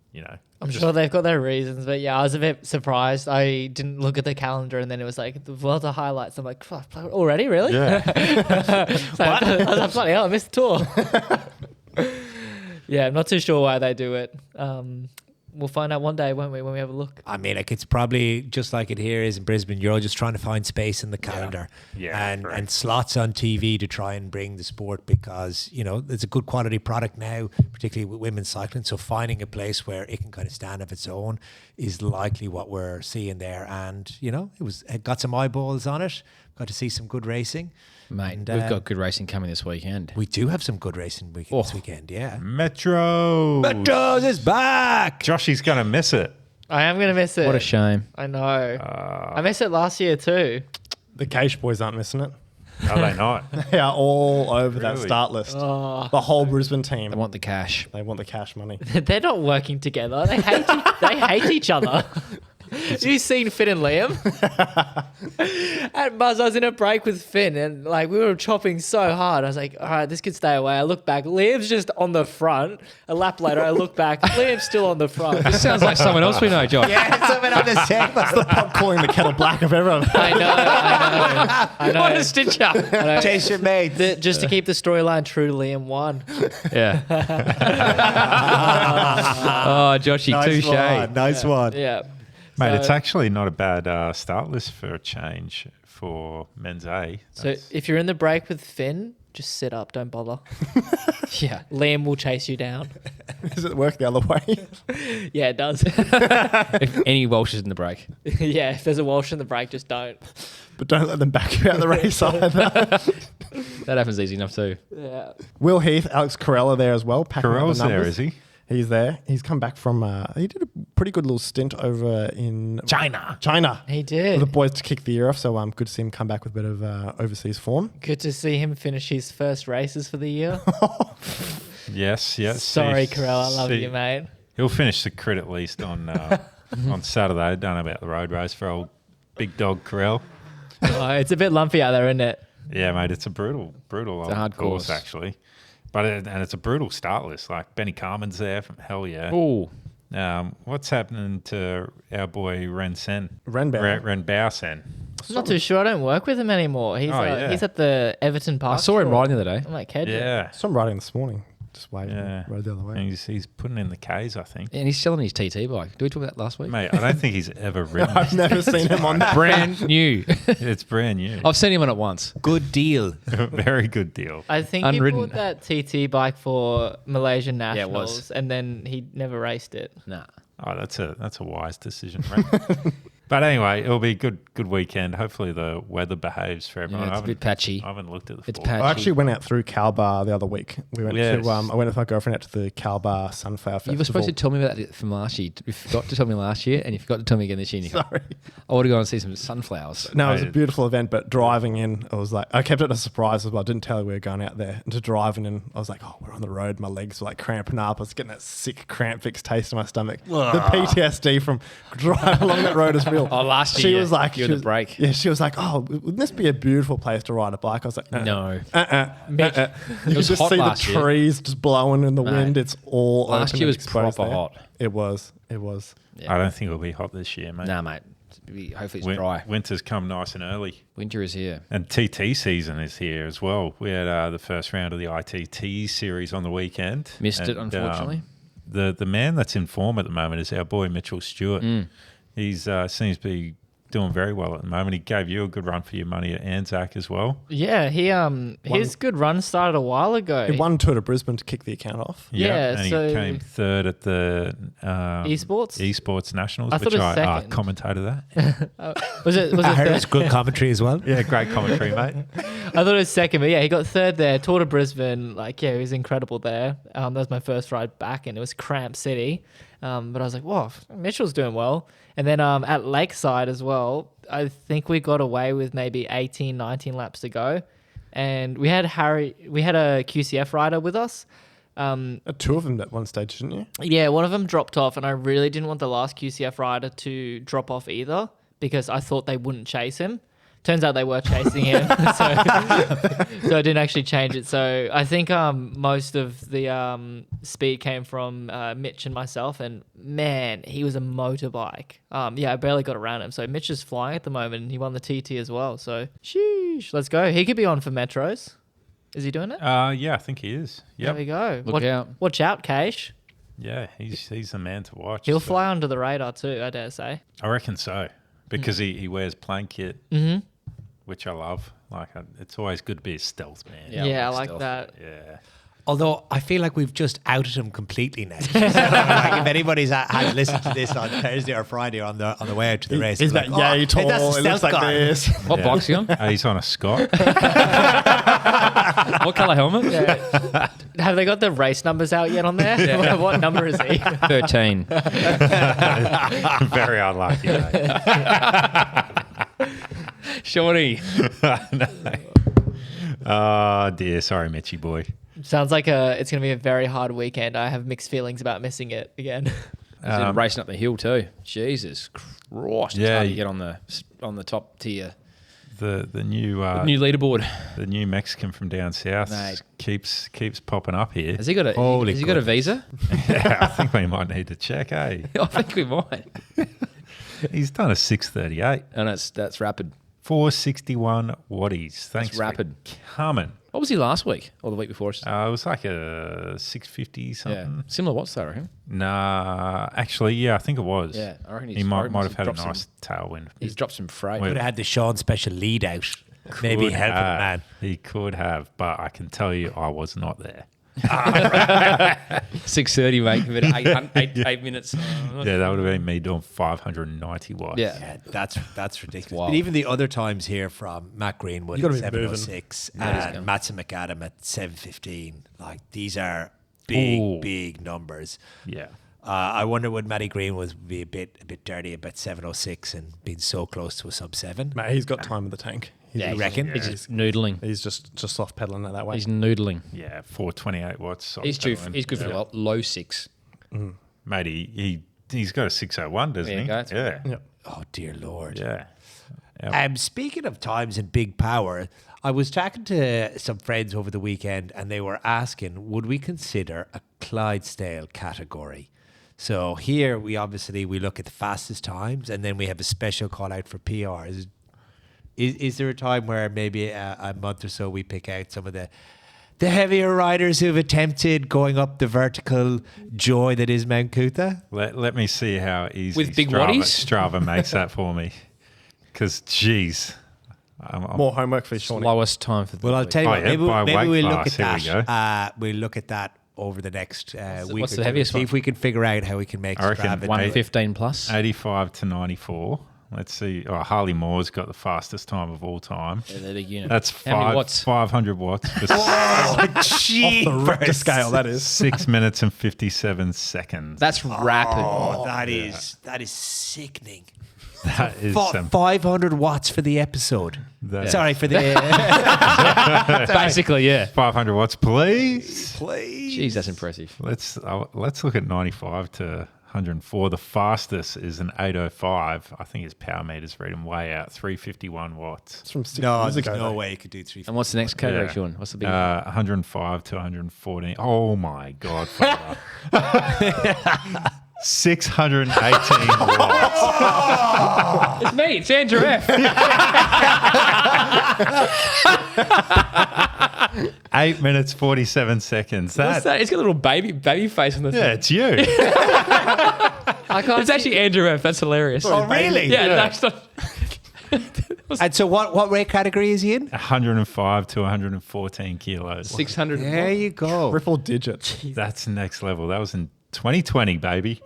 [SPEAKER 1] I'm sure they've got their reasons, but yeah, I was a bit surprised. I didn't look at the calendar, and then it was the Vuelta highlights. I'm like, already, really?
[SPEAKER 6] Yeah.
[SPEAKER 1] I was like, bloody hell, I missed the tour. Yeah, I'm not too sure why they do it. We'll find out one day, won't we, when we have a look?
[SPEAKER 7] I mean, like, it's probably just like it here is in Brisbane. You're all just trying to find space in the calendar and slots on TV to try and bring the sport, because, you know, it's a good quality product now, particularly with women's cycling. So finding a place where it can kind of stand of its own is likely what we're seeing there. And, you know, it got some eyeballs on it. Got to see some good racing.
[SPEAKER 4] Mate,
[SPEAKER 7] And,
[SPEAKER 4] we've got good racing coming this weekend.
[SPEAKER 7] We do have some good racing this weekend, yeah.
[SPEAKER 6] Metro.
[SPEAKER 7] Metros is back!
[SPEAKER 6] Joshy's going to miss it.
[SPEAKER 1] I am going to miss it.
[SPEAKER 4] What a shame.
[SPEAKER 1] I know. I missed it last year too.
[SPEAKER 5] The Cache boys aren't missing it.
[SPEAKER 6] Are they not?
[SPEAKER 5] They are all over that
[SPEAKER 6] Really?
[SPEAKER 5] start list. The whole Brisbane team.
[SPEAKER 4] They want the cash.
[SPEAKER 5] They want the cash money.
[SPEAKER 1] They're not working together. They hate each other. Have you seen Finn and Liam? At Buzz, I was in a break with Finn, and like we were chopping so hard. I was like, all right, this could stay away. I look back. Liam's just on the front. A lap later, I look back. Liam's still on the front.
[SPEAKER 4] This sounds like someone else we know, Josh.
[SPEAKER 7] Yeah, someone on the set.
[SPEAKER 5] That's the pop calling the kettle black of everyone.
[SPEAKER 1] I know.
[SPEAKER 4] What a stitcher.
[SPEAKER 1] I know.
[SPEAKER 7] Chase your mate.
[SPEAKER 1] Just to keep the storyline true, Liam won.
[SPEAKER 4] Yeah. Oh, Joshy, touche.
[SPEAKER 7] Nice one.
[SPEAKER 1] Yeah.
[SPEAKER 6] Mate,
[SPEAKER 1] So-
[SPEAKER 6] it's actually not a bad start list for a change for men's A.
[SPEAKER 1] So if you're in the break with Finn, just sit up. Don't bother.
[SPEAKER 4] Yeah.
[SPEAKER 1] Liam will chase you down.
[SPEAKER 5] Does it work the other way?
[SPEAKER 1] Yeah, it does.
[SPEAKER 4] If any Welsh is in the break.
[SPEAKER 1] Yeah, if there's a Walsh in the break, just don't.
[SPEAKER 5] But don't let them back you out the race either.
[SPEAKER 4] That happens easy enough too.
[SPEAKER 1] Yeah.
[SPEAKER 5] Will Heath, Alex Carella there as well. packing up the
[SPEAKER 6] Carell's there,
[SPEAKER 5] numbers.
[SPEAKER 6] is he?
[SPEAKER 5] He's there. He's come back from. He did a pretty good little stint over in
[SPEAKER 7] China.
[SPEAKER 1] He
[SPEAKER 5] For
[SPEAKER 1] did.
[SPEAKER 5] the boys to kick the year off. So good to see him come back with a bit of overseas form.
[SPEAKER 1] Good to see him finish his first races for the year.
[SPEAKER 6] Yes.
[SPEAKER 1] Sorry, Carell, I love you, mate.
[SPEAKER 6] He'll finish the crit at least on on Saturday. Don't know about the road race for old big dog Carell.
[SPEAKER 1] Oh, it's a bit lumpy out there, isn't it?
[SPEAKER 6] Yeah, mate, it's a brutal old
[SPEAKER 4] a hard
[SPEAKER 6] course
[SPEAKER 4] course.
[SPEAKER 6] actually. But and it's a brutal start list. Like Benny Carmen's there from hell yeah.
[SPEAKER 4] Oh,
[SPEAKER 6] What's happening to our boy Ren Sen?
[SPEAKER 5] Renbauer.
[SPEAKER 6] Ren Bao Sen.
[SPEAKER 1] I'm not too sure. I don't work with him anymore. He's
[SPEAKER 6] yeah.
[SPEAKER 1] he's at the Everton Park.
[SPEAKER 4] I saw him
[SPEAKER 1] store.
[SPEAKER 4] riding the other day.
[SPEAKER 1] I'm like, Kedge.
[SPEAKER 6] Yeah.
[SPEAKER 5] So I'm riding this morning. Just waving.
[SPEAKER 6] Yeah.
[SPEAKER 5] Rode the other way.
[SPEAKER 6] And he's putting in the K's, I think.
[SPEAKER 4] And he's selling his TT bike. Did we talk about that last week?
[SPEAKER 6] Mate, I don't think he's ever ridden
[SPEAKER 5] I've
[SPEAKER 6] it.
[SPEAKER 5] never seen him on that.
[SPEAKER 4] Brand new.
[SPEAKER 6] It's brand new.
[SPEAKER 4] I've seen him on it once.
[SPEAKER 7] Good deal.
[SPEAKER 6] Very good deal.
[SPEAKER 1] I think
[SPEAKER 4] Unridden.
[SPEAKER 1] he bought that TT bike for Malaysian
[SPEAKER 4] it
[SPEAKER 1] Nationals,
[SPEAKER 4] was.
[SPEAKER 1] and then he never raced it.
[SPEAKER 4] Nah.
[SPEAKER 6] Oh, that's a wise decision, right? But anyway, it'll be a good weekend. Hopefully the weather behaves for everyone.
[SPEAKER 4] Yeah, it's a bit patchy.
[SPEAKER 6] I haven't looked at the
[SPEAKER 4] It's
[SPEAKER 6] forecast.
[SPEAKER 4] patchy.
[SPEAKER 5] I actually went out through Calbar the other week. We went
[SPEAKER 6] Yes.
[SPEAKER 5] to. I went with my girlfriend out to the Calbar Sunflower Festival.
[SPEAKER 4] You were supposed to tell me about that from last year. You forgot to tell me last year, and you forgot to tell me again this year. And you go,
[SPEAKER 5] Sorry.
[SPEAKER 4] I want to go and see some sunflowers.
[SPEAKER 5] No, it was a
[SPEAKER 6] Mate.
[SPEAKER 5] beautiful event, but driving in, I was like, I kept it a surprise as well. I didn't tell her we were going out there. And to driving in, I was like, oh, we're on the road. My legs were like cramping up. I was getting that sick cramp fixed taste in my stomach. The PTSD from driving along that road is real.
[SPEAKER 4] Oh, last
[SPEAKER 5] She
[SPEAKER 4] year,
[SPEAKER 5] was like,
[SPEAKER 4] you were
[SPEAKER 5] she
[SPEAKER 4] the
[SPEAKER 5] was-
[SPEAKER 4] break.
[SPEAKER 5] Yeah, she was like, oh, wouldn't this be a beautiful place to ride a bike? I was like,
[SPEAKER 4] No.
[SPEAKER 5] You can
[SPEAKER 4] was
[SPEAKER 5] just
[SPEAKER 4] hot
[SPEAKER 5] see the
[SPEAKER 4] last year.
[SPEAKER 5] trees just blowing in the
[SPEAKER 4] Mate,
[SPEAKER 5] wind. It's all
[SPEAKER 4] last
[SPEAKER 5] open
[SPEAKER 4] year
[SPEAKER 5] and
[SPEAKER 4] was
[SPEAKER 5] exposed
[SPEAKER 4] proper
[SPEAKER 5] there.
[SPEAKER 4] hot.
[SPEAKER 5] It was.
[SPEAKER 4] Yeah.
[SPEAKER 6] I don't think it'll be hot this year, mate.
[SPEAKER 4] Nah, mate. Hopefully it's dry.
[SPEAKER 6] Winter's come nice and early.
[SPEAKER 4] Winter is here.
[SPEAKER 6] And TT season is here as well. We had the first round of the ITT series on the weekend.
[SPEAKER 4] Missed it,
[SPEAKER 6] And,
[SPEAKER 4] unfortunately.
[SPEAKER 6] The man that's in form at the moment is our boy Mitchell Stewart. He's seems to be doing very well at the moment. He gave you a good run for your money at Anzac as well.
[SPEAKER 1] Yeah, his good run started a while ago.
[SPEAKER 5] He won Tour de Brisbane to kick the account off.
[SPEAKER 1] Yeah,
[SPEAKER 6] and
[SPEAKER 1] so-
[SPEAKER 6] he came third at the Esports Nationals,
[SPEAKER 1] I thought
[SPEAKER 6] which
[SPEAKER 1] it was
[SPEAKER 6] I
[SPEAKER 1] second.
[SPEAKER 6] commentated that.
[SPEAKER 1] Was it
[SPEAKER 7] I heard
[SPEAKER 1] third?
[SPEAKER 7] it's good commentary as well.
[SPEAKER 6] Yeah, great commentary, mate.
[SPEAKER 1] I thought it was second, but yeah, he got third there. Tour de Brisbane, like, yeah, he was incredible there. That was my first ride back, and it was Cramp City. But I was like, whoa, Mitchell's doing well. And then at Lakeside as well, I think we got away with maybe 18, 19 laps to go. And we had a QCF rider with us.
[SPEAKER 5] Two of them at one stage, didn't you?
[SPEAKER 1] Yeah, one of them dropped off, and I really didn't want the last QCF rider to drop off either because I thought they wouldn't chase him. Turns out they were chasing him, so I didn't actually change it. So I think most of the speed came from Mitch and myself, and man, he was a motorbike. Yeah, I barely got around him. So Mitch is flying at the moment, and he won the TT as well. So sheesh, let's go. He could be on for Metros. Is he doing it?
[SPEAKER 6] Yeah, I think he is.
[SPEAKER 1] There
[SPEAKER 6] Yep.
[SPEAKER 1] we go.
[SPEAKER 4] Look out.
[SPEAKER 1] Watch out, Cash.
[SPEAKER 6] Yeah, he's the man to watch.
[SPEAKER 1] He'll
[SPEAKER 6] So
[SPEAKER 1] fly under the radar too, I dare say.
[SPEAKER 6] I reckon so because he wears plain kit, which I love. Like it's always good to be a stealth man.
[SPEAKER 1] Yeah, I like that.
[SPEAKER 6] Yeah.
[SPEAKER 7] Although I feel like we've just outed him completely now. Like if anybody's had listened to this on Thursday or Friday on the way out to the race,
[SPEAKER 5] Is
[SPEAKER 7] like,
[SPEAKER 5] that yay tall?
[SPEAKER 7] hey, that's the
[SPEAKER 5] It looks
[SPEAKER 7] stealth
[SPEAKER 5] like
[SPEAKER 7] guy.
[SPEAKER 5] this.
[SPEAKER 4] What box he on?
[SPEAKER 6] He's on a Scott.
[SPEAKER 4] What colour helmet?
[SPEAKER 1] Yeah. Have they got the race numbers out yet on there? What number is he?
[SPEAKER 4] 13.
[SPEAKER 6] Very unlucky. Mate.
[SPEAKER 4] Shorty.
[SPEAKER 6] Oh dear, sorry, Mitchy boy.
[SPEAKER 1] Sounds like it's going to be a very hard weekend. I have mixed feelings about missing it again.
[SPEAKER 4] He's racing up the hill too. Jesus Christ.
[SPEAKER 6] Yeah,
[SPEAKER 4] It's hard to
[SPEAKER 6] you-
[SPEAKER 4] get on the top tier.
[SPEAKER 6] The new
[SPEAKER 4] New leaderboard.
[SPEAKER 6] the new Mexican from down south
[SPEAKER 4] Mate.
[SPEAKER 6] keeps popping up here.
[SPEAKER 4] Has he got a
[SPEAKER 7] Holy
[SPEAKER 4] has he got a visa?
[SPEAKER 6] Yeah, I think we might need to check. Hey,
[SPEAKER 4] I think we might.
[SPEAKER 6] he's done a 6:38,
[SPEAKER 4] And that's rapid.
[SPEAKER 6] 461 watties. Thanks. for
[SPEAKER 4] rapid.
[SPEAKER 6] coming.
[SPEAKER 4] What was he last week or the week before?
[SPEAKER 6] It was like a 650
[SPEAKER 4] Yeah.
[SPEAKER 6] something.
[SPEAKER 4] Similar watts though, I reckon.
[SPEAKER 6] Nah, actually, yeah, I think it was.
[SPEAKER 4] Yeah, I reckon
[SPEAKER 6] he might have had a
[SPEAKER 4] dropped
[SPEAKER 6] nice tailwind.
[SPEAKER 4] He's dropped some freight.
[SPEAKER 6] Wait.
[SPEAKER 7] Could have had the Sean special lead out. Maybe
[SPEAKER 6] Could
[SPEAKER 7] helping
[SPEAKER 6] have.
[SPEAKER 7] man.
[SPEAKER 6] He could have, but I can tell you, I was not there.
[SPEAKER 4] 6:30, mate. Give it 8 minutes.
[SPEAKER 6] Yeah, that would have been me doing 590 watts.
[SPEAKER 4] Yeah.
[SPEAKER 7] Yeah, that's ridiculous.
[SPEAKER 4] wild.
[SPEAKER 7] But even the other times here from Matt Greenwood
[SPEAKER 5] You gotta
[SPEAKER 7] at
[SPEAKER 5] be moving.
[SPEAKER 7] 7:06
[SPEAKER 4] That is
[SPEAKER 7] and
[SPEAKER 4] good.
[SPEAKER 7] Matson McAdam at 7:15, like these are
[SPEAKER 6] Ooh.
[SPEAKER 7] big numbers.
[SPEAKER 6] Yeah.
[SPEAKER 7] I wonder would Matty Greenwood be a bit dirty about 7:06 and being so close to a sub 7?
[SPEAKER 5] Mate, he's got time in the tank.
[SPEAKER 7] You reckon?
[SPEAKER 4] He's just noodling.
[SPEAKER 5] He's just soft pedaling it that way.
[SPEAKER 4] He's noodling.
[SPEAKER 6] Yeah, 428 watts.
[SPEAKER 4] He's good for the low 6.
[SPEAKER 6] Mate, he's got a 601, doesn't
[SPEAKER 4] There you
[SPEAKER 6] he?
[SPEAKER 4] go, that's
[SPEAKER 6] Yeah.
[SPEAKER 5] Yeah.
[SPEAKER 7] Oh dear Lord.
[SPEAKER 6] Yeah.
[SPEAKER 7] Speaking of times and big power, I was talking to some friends over the weekend and they were asking, would we consider a Clydesdale category? So here we look at the fastest times and then we have a special call out for PR. Is there a time where maybe a month or so we pick out some of the heavier riders who've attempted going up the vertical joy that is Mount Cootha?
[SPEAKER 6] Let me see how easy
[SPEAKER 4] With big
[SPEAKER 6] Strava,
[SPEAKER 4] waddies?
[SPEAKER 6] Strava makes that for me. Because, geez. I'm
[SPEAKER 5] More homework for Shawnee.
[SPEAKER 4] Lowest time for the
[SPEAKER 7] Well, I'll
[SPEAKER 4] week.
[SPEAKER 7] tell you
[SPEAKER 6] Oh,
[SPEAKER 7] what,
[SPEAKER 6] yeah, by
[SPEAKER 7] maybe
[SPEAKER 6] weight
[SPEAKER 7] we'll look
[SPEAKER 6] class,
[SPEAKER 7] at
[SPEAKER 6] here we
[SPEAKER 7] that. We'll look at that over the next week.
[SPEAKER 4] what's
[SPEAKER 7] or
[SPEAKER 4] the
[SPEAKER 7] two
[SPEAKER 4] heaviest
[SPEAKER 7] See
[SPEAKER 4] one?
[SPEAKER 7] if we can figure out how we can make
[SPEAKER 6] I reckon
[SPEAKER 7] Strava.
[SPEAKER 4] 115 plus.
[SPEAKER 6] 85 to 94. Let's see. Oh, Harley Moore's got the fastest time of all time.
[SPEAKER 4] Yeah, they're the unit.
[SPEAKER 6] That's
[SPEAKER 4] How many watts?
[SPEAKER 6] 500 watts for
[SPEAKER 5] Off the Richter scale, that is.
[SPEAKER 6] 6 minutes and 57 seconds.
[SPEAKER 4] That's rapid.
[SPEAKER 7] Oh, that is sickening.
[SPEAKER 6] That is some.
[SPEAKER 7] 500 watts for the episode.
[SPEAKER 6] That-
[SPEAKER 7] Sorry for the
[SPEAKER 4] Basically, yeah.
[SPEAKER 6] 500 watts, please.
[SPEAKER 7] please.
[SPEAKER 4] Jeez, that's impressive.
[SPEAKER 6] Let's look at 95 to 104. The fastest is an 805. I think his power meter's reading way out. 351 watts.
[SPEAKER 5] It's from 6
[SPEAKER 7] No,
[SPEAKER 5] years
[SPEAKER 7] there's
[SPEAKER 5] ago.
[SPEAKER 7] no
[SPEAKER 5] though.
[SPEAKER 7] way you could do 3.
[SPEAKER 4] And what's the next category,
[SPEAKER 6] Yeah.
[SPEAKER 4] Sean? What's the big
[SPEAKER 6] 105 to 114. Oh my God. Father. 618 watts.
[SPEAKER 4] It's me. It's Andrew F.
[SPEAKER 6] 8 minutes 47 seconds.
[SPEAKER 4] What's that? It's got a little baby face on the
[SPEAKER 6] Yeah, it's you.
[SPEAKER 1] I can't.
[SPEAKER 4] It's actually Andrew F. That's hilarious.
[SPEAKER 7] Oh, really?
[SPEAKER 4] Yeah, that's not.
[SPEAKER 7] And so what rate category is he in?
[SPEAKER 6] 105 to 114 kilos.
[SPEAKER 4] 600.
[SPEAKER 7] There you go.
[SPEAKER 5] Triple digits.
[SPEAKER 6] That's next level. That was in 2020, baby.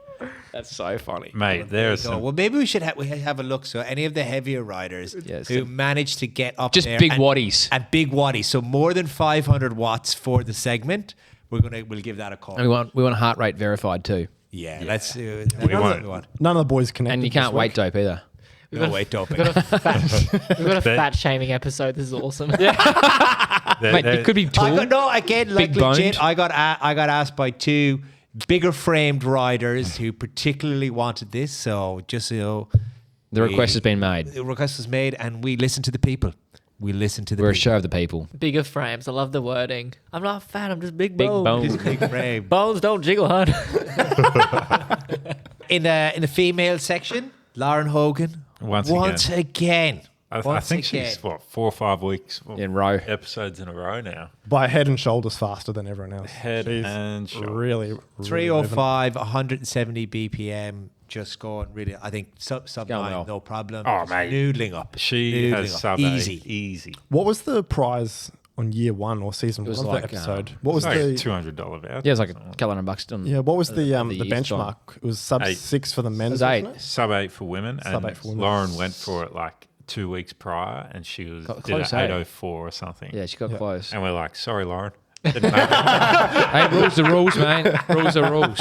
[SPEAKER 4] That's so funny.
[SPEAKER 6] Mate, there's
[SPEAKER 7] So,
[SPEAKER 6] some.
[SPEAKER 7] well, maybe we should have a look. So, any of the heavier riders
[SPEAKER 4] Yes.
[SPEAKER 7] who managed to get up
[SPEAKER 4] Just
[SPEAKER 7] there
[SPEAKER 4] big
[SPEAKER 7] and,
[SPEAKER 4] waddies.
[SPEAKER 7] and big waddies, so more than 500 watts for the segment, we'll give that a call.
[SPEAKER 4] And we want heart rate verified too.
[SPEAKER 7] Yeah, let's do.
[SPEAKER 6] We won't.
[SPEAKER 5] None of the boys connected.
[SPEAKER 4] And you
[SPEAKER 5] this
[SPEAKER 4] can't
[SPEAKER 5] week.
[SPEAKER 4] weight dope either.
[SPEAKER 7] No weight doping.
[SPEAKER 1] We've got a fat shaming episode. This is awesome.
[SPEAKER 6] There-
[SPEAKER 4] Mate,
[SPEAKER 6] there-
[SPEAKER 4] it could be tall.
[SPEAKER 7] Again, like
[SPEAKER 4] Big boned.
[SPEAKER 7] legit. I got asked by 2 bigger framed riders who particularly wanted this. So just so you know,
[SPEAKER 4] The request has been made.
[SPEAKER 7] the request was made, and we listen to the people. We listen to the
[SPEAKER 4] We're a
[SPEAKER 7] people.
[SPEAKER 4] show of the people.
[SPEAKER 1] Bigger frames. I love the wording. I'm not fat. I'm just big
[SPEAKER 4] Big
[SPEAKER 1] bones.
[SPEAKER 4] bones.
[SPEAKER 7] Big frame.
[SPEAKER 1] Bones don't jiggle, hun.
[SPEAKER 7] In the female section, Lauren Hogan
[SPEAKER 6] Once
[SPEAKER 7] again
[SPEAKER 6] I
[SPEAKER 7] Once
[SPEAKER 6] think
[SPEAKER 7] again.
[SPEAKER 6] she's, 4 or 5 weeks
[SPEAKER 4] In row.
[SPEAKER 6] episodes in a row now.
[SPEAKER 5] By head and shoulders faster than everyone else.
[SPEAKER 6] Head
[SPEAKER 5] She's
[SPEAKER 6] and shoulders.
[SPEAKER 5] really
[SPEAKER 7] 305, 170 BPM, just going really. I think sub
[SPEAKER 4] going
[SPEAKER 7] 9,
[SPEAKER 4] well.
[SPEAKER 7] no problem.
[SPEAKER 6] Oh,
[SPEAKER 7] Just
[SPEAKER 6] mate.
[SPEAKER 7] noodling up.
[SPEAKER 6] She
[SPEAKER 7] Noodling
[SPEAKER 6] has
[SPEAKER 7] up.
[SPEAKER 6] sub
[SPEAKER 7] Easy.
[SPEAKER 6] Easy.
[SPEAKER 5] What was the prize on year 1 or season 1
[SPEAKER 4] was
[SPEAKER 5] of
[SPEAKER 4] like,
[SPEAKER 5] the episode? What was
[SPEAKER 6] It's like
[SPEAKER 5] the
[SPEAKER 6] $200 voucher.
[SPEAKER 4] Yeah, it's like a couple $100 done.
[SPEAKER 5] yeah? What was the
[SPEAKER 4] year's
[SPEAKER 5] benchmark? It was sub
[SPEAKER 6] 8.
[SPEAKER 5] 6 for the men's.
[SPEAKER 4] It was 8.
[SPEAKER 5] wasn't it?
[SPEAKER 6] Sub 8 for women.
[SPEAKER 5] Sub
[SPEAKER 6] And
[SPEAKER 5] 8 for women.
[SPEAKER 6] Lauren went for it like 2 weeks prior, and she was
[SPEAKER 4] Got
[SPEAKER 6] did
[SPEAKER 4] close,
[SPEAKER 6] an
[SPEAKER 4] eh?
[SPEAKER 6] 804 or something.
[SPEAKER 4] Yeah, she got close.
[SPEAKER 6] And we're like, sorry, Lauren. Didn't make it.
[SPEAKER 4] Hey, rules are rules, mate. Rules are rules.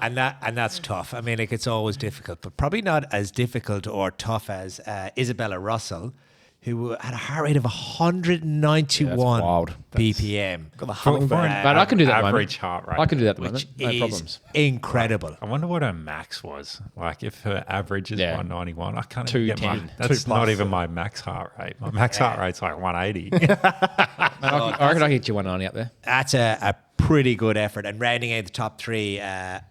[SPEAKER 7] And that's tough. I mean, like, it's always difficult, but probably not as difficult or tough as Isabella Russell, who had a heart rate of 191
[SPEAKER 4] wild.
[SPEAKER 7] BPM.
[SPEAKER 5] Got the hummingbird.
[SPEAKER 4] But I can do that at the
[SPEAKER 6] Average
[SPEAKER 4] moment.
[SPEAKER 6] heart rate.
[SPEAKER 4] I can do that at the
[SPEAKER 7] Which
[SPEAKER 4] moment. No
[SPEAKER 7] is
[SPEAKER 4] problems.
[SPEAKER 7] incredible.
[SPEAKER 6] I wonder what her max was. Like, if her average is
[SPEAKER 4] Yeah.
[SPEAKER 6] 191, I can't even get my...
[SPEAKER 4] 210.
[SPEAKER 6] That's
[SPEAKER 5] 2+.
[SPEAKER 6] not even my max heart rate. My max heart rate's like 180.
[SPEAKER 4] I reckon I can get you 190 up there.
[SPEAKER 7] That's a pretty good effort. And rounding out the top 3,